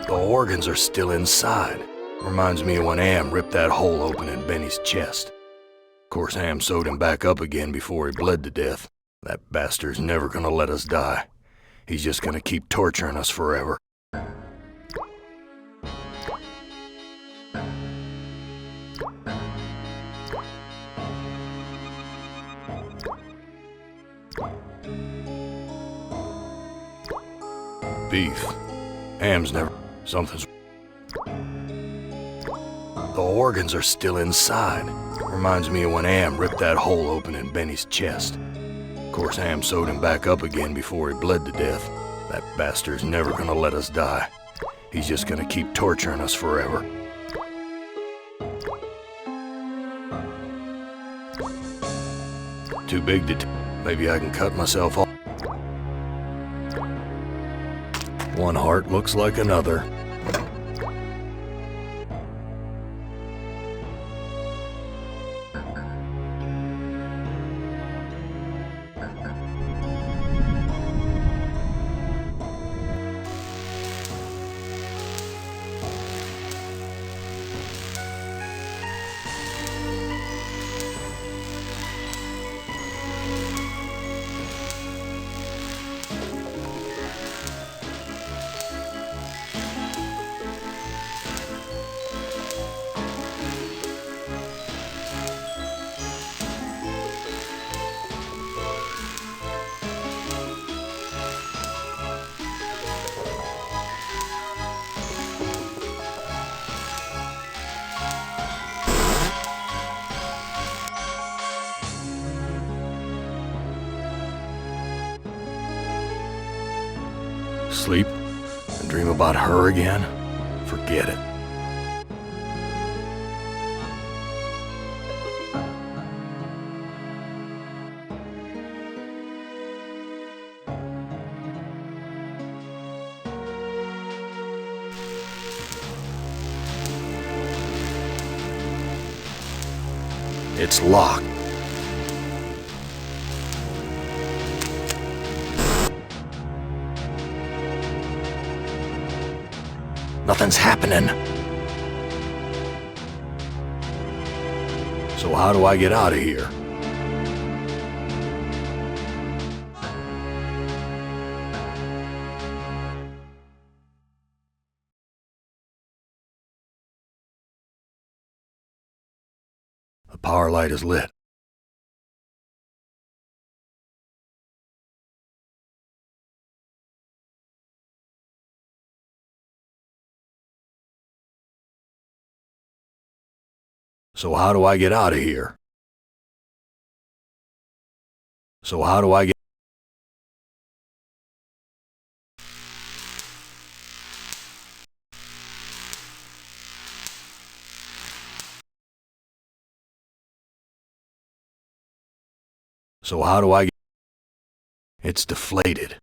The organs are still inside. Reminds me of when Am ripped that hole open in Benny's chest. Of course, Am sewed him back up again before he bled to death. That bastard's never gonna let us die. He's just gonna keep torturing us forever. Beef. Am's never... Something's... The organs are still inside. Reminds me of when Am ripped that hole open in Benny's chest. Of course, Am sewed him back up again before he bled to death. That bastard's never gonna let us die. He's just gonna keep torturing us forever. Too big to... Maybe I can cut myself off. One heart looks like another. Sleep and dream about her again? Forget it. It's locked. Nothing's happening. So how do I get out of here? The power light is lit. So how do I get out of here? So how do I get... So how do I get... It's deflated.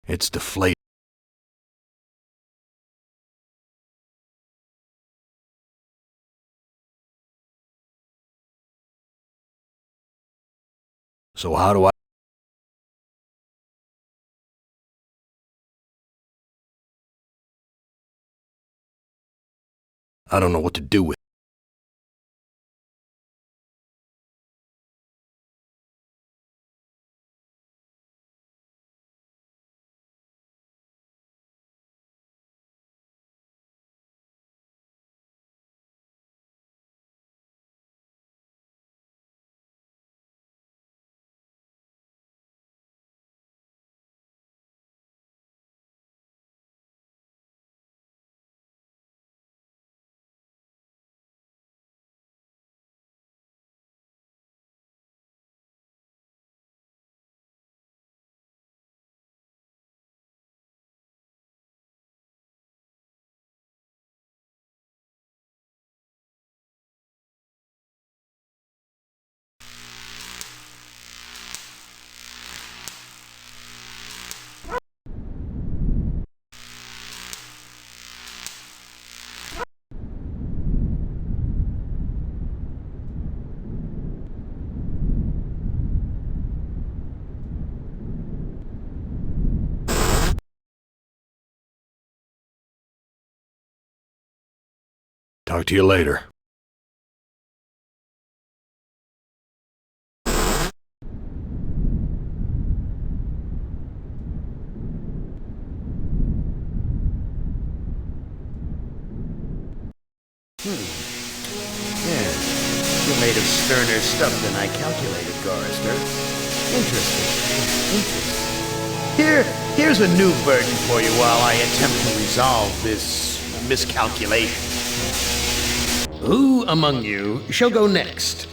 It's deflated. So how do I... I don't know what to do with it. Talk to you later. Yeah. You're made of sterner stuff than I calculated, Gorrister. Interesting. Here's a new burden for you while I attempt to resolve this miscalculation. Who among you shall go next?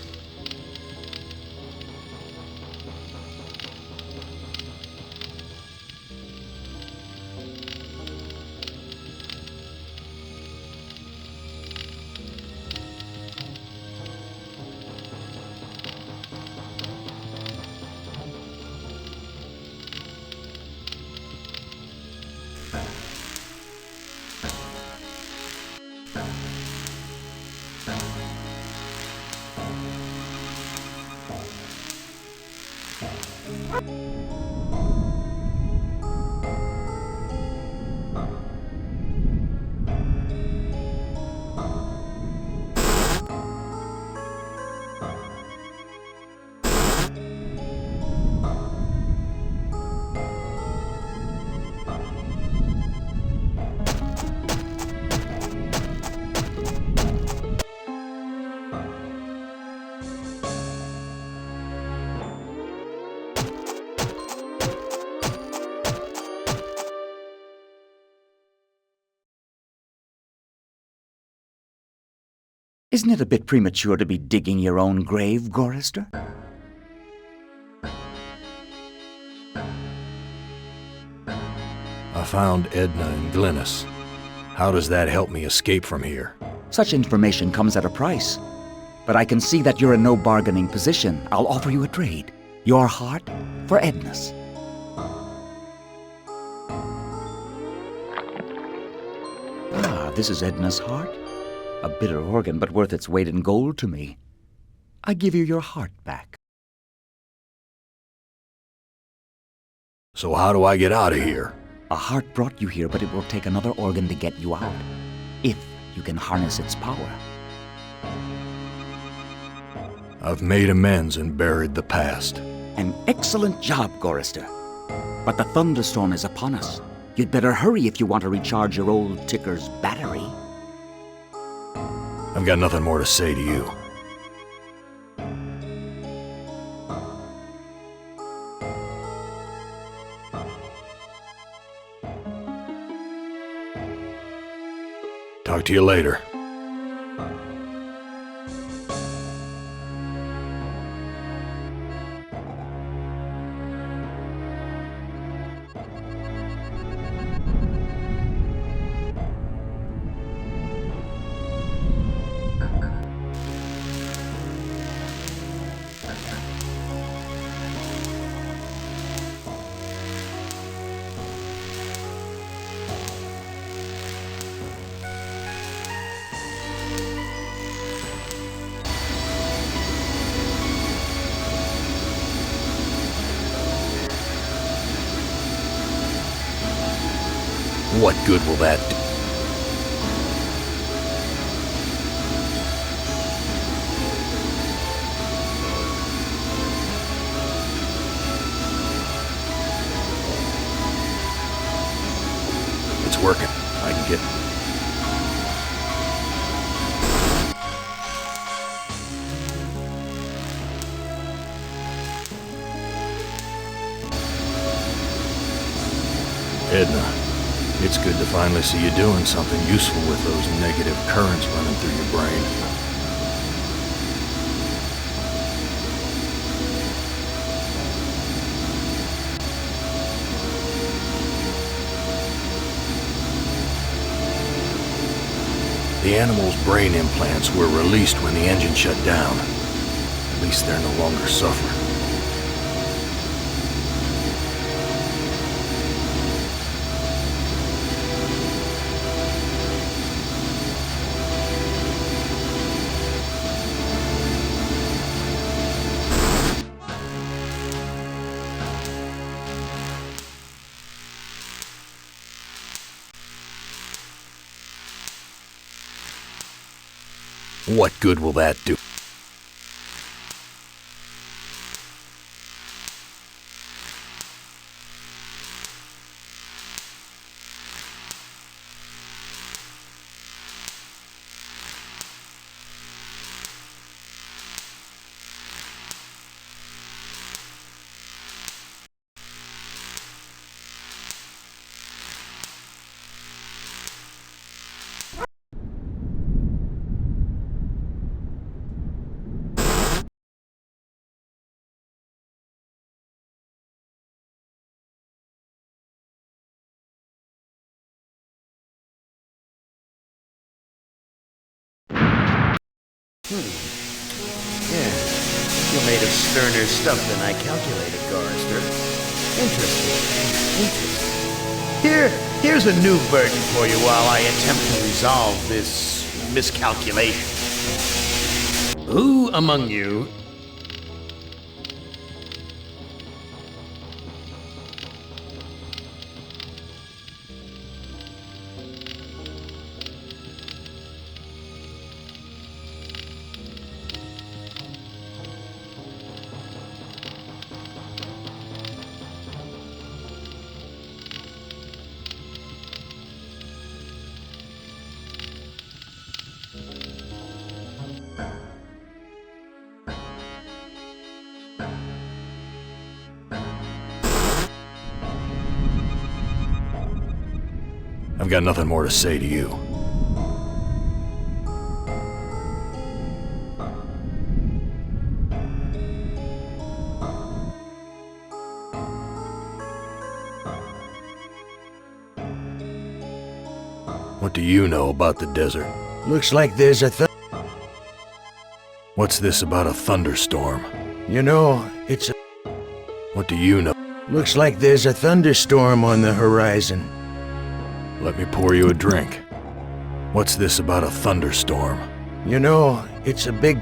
Isn't it a bit premature to be digging your own grave, Gorrister? I found Edna and Glynis. How does that help me escape from here? Such information comes at a price. But I can see that you're in no bargaining position. I'll offer you a trade. Your heart for Edna's. Ah, this is Edna's heart. A bitter organ, but worth its weight in gold to me. I give you your heart back. So how do I get out of here? A heart brought you here, but it will take another organ to get you out, if you can harness its power. I've made amends and buried the past. An excellent job, Gorrister. But the thunderstorm is upon us. You'd better hurry if you want to recharge your old ticker's battery. I've got nothing more to say to you. Talk to you later. What good will that do? It's working. I can get... Edna. It's good to finally see you doing something useful with those negative currents running through your brain. The animal's brain implants were released when the engine shut down. At least they're no longer suffering. What good will that do? Yeah, you're made of sterner stuff than I calculated, Gorrister. Interesting. Here's a new burden for you while I attempt to resolve this miscalculation. Who among you... I've got nothing more to say to you. What do you know about the desert? Looks like there's a What's this about a thunderstorm? You know, it's a... What do you know? Looks like there's a thunderstorm on the horizon. Let me pour you a drink. What's this about a thunderstorm? You know, it's a big...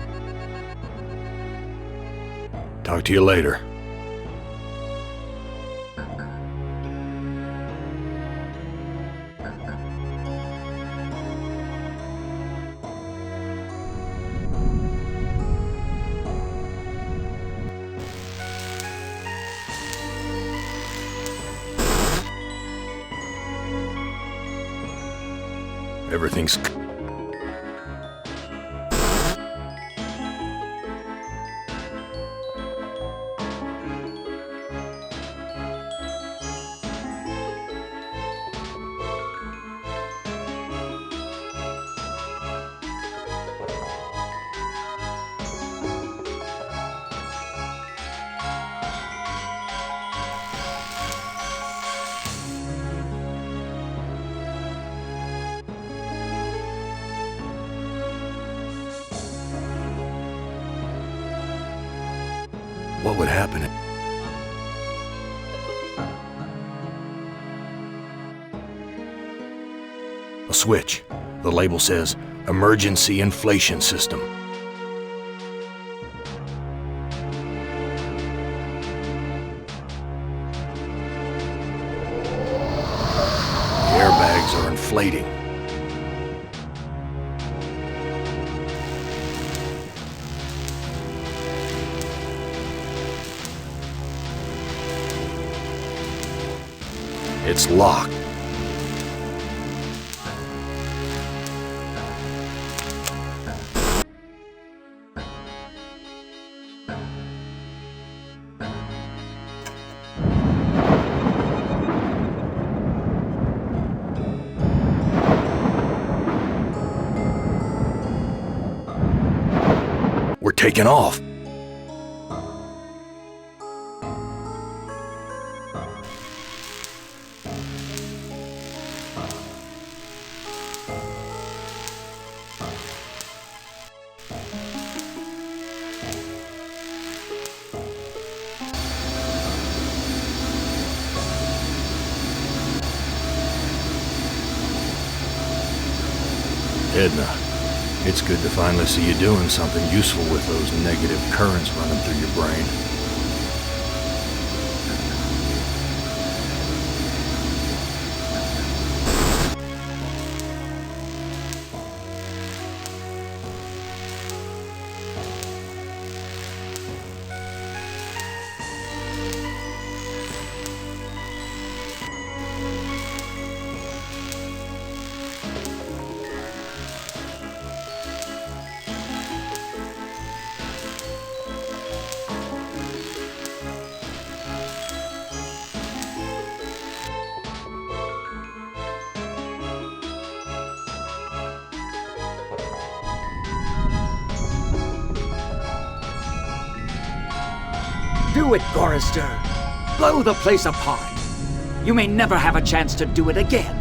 Talk to you later. Everything's... What would happen if... A switch. The label says, Emergency Inflation System. The airbags are inflating. It's locked. We're taking off. Edna, it's good to finally see you doing something useful with those negative currents running through your brain. Do it, Gorrister. Blow the place apart. You may never have a chance to do it again.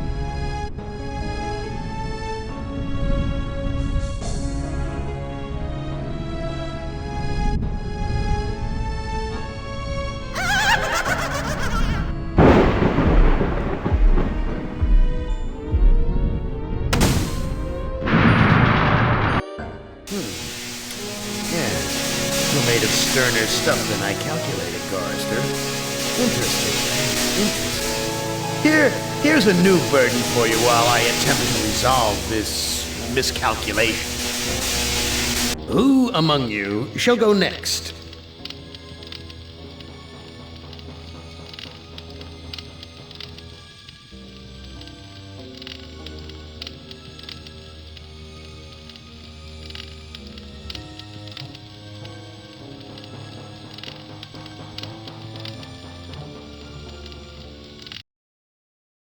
You're made of sterner stuff than I calculated, Gorrister. Interesting. Here's a new burden for you while I attempt to resolve this miscalculation. Who among you shall go next?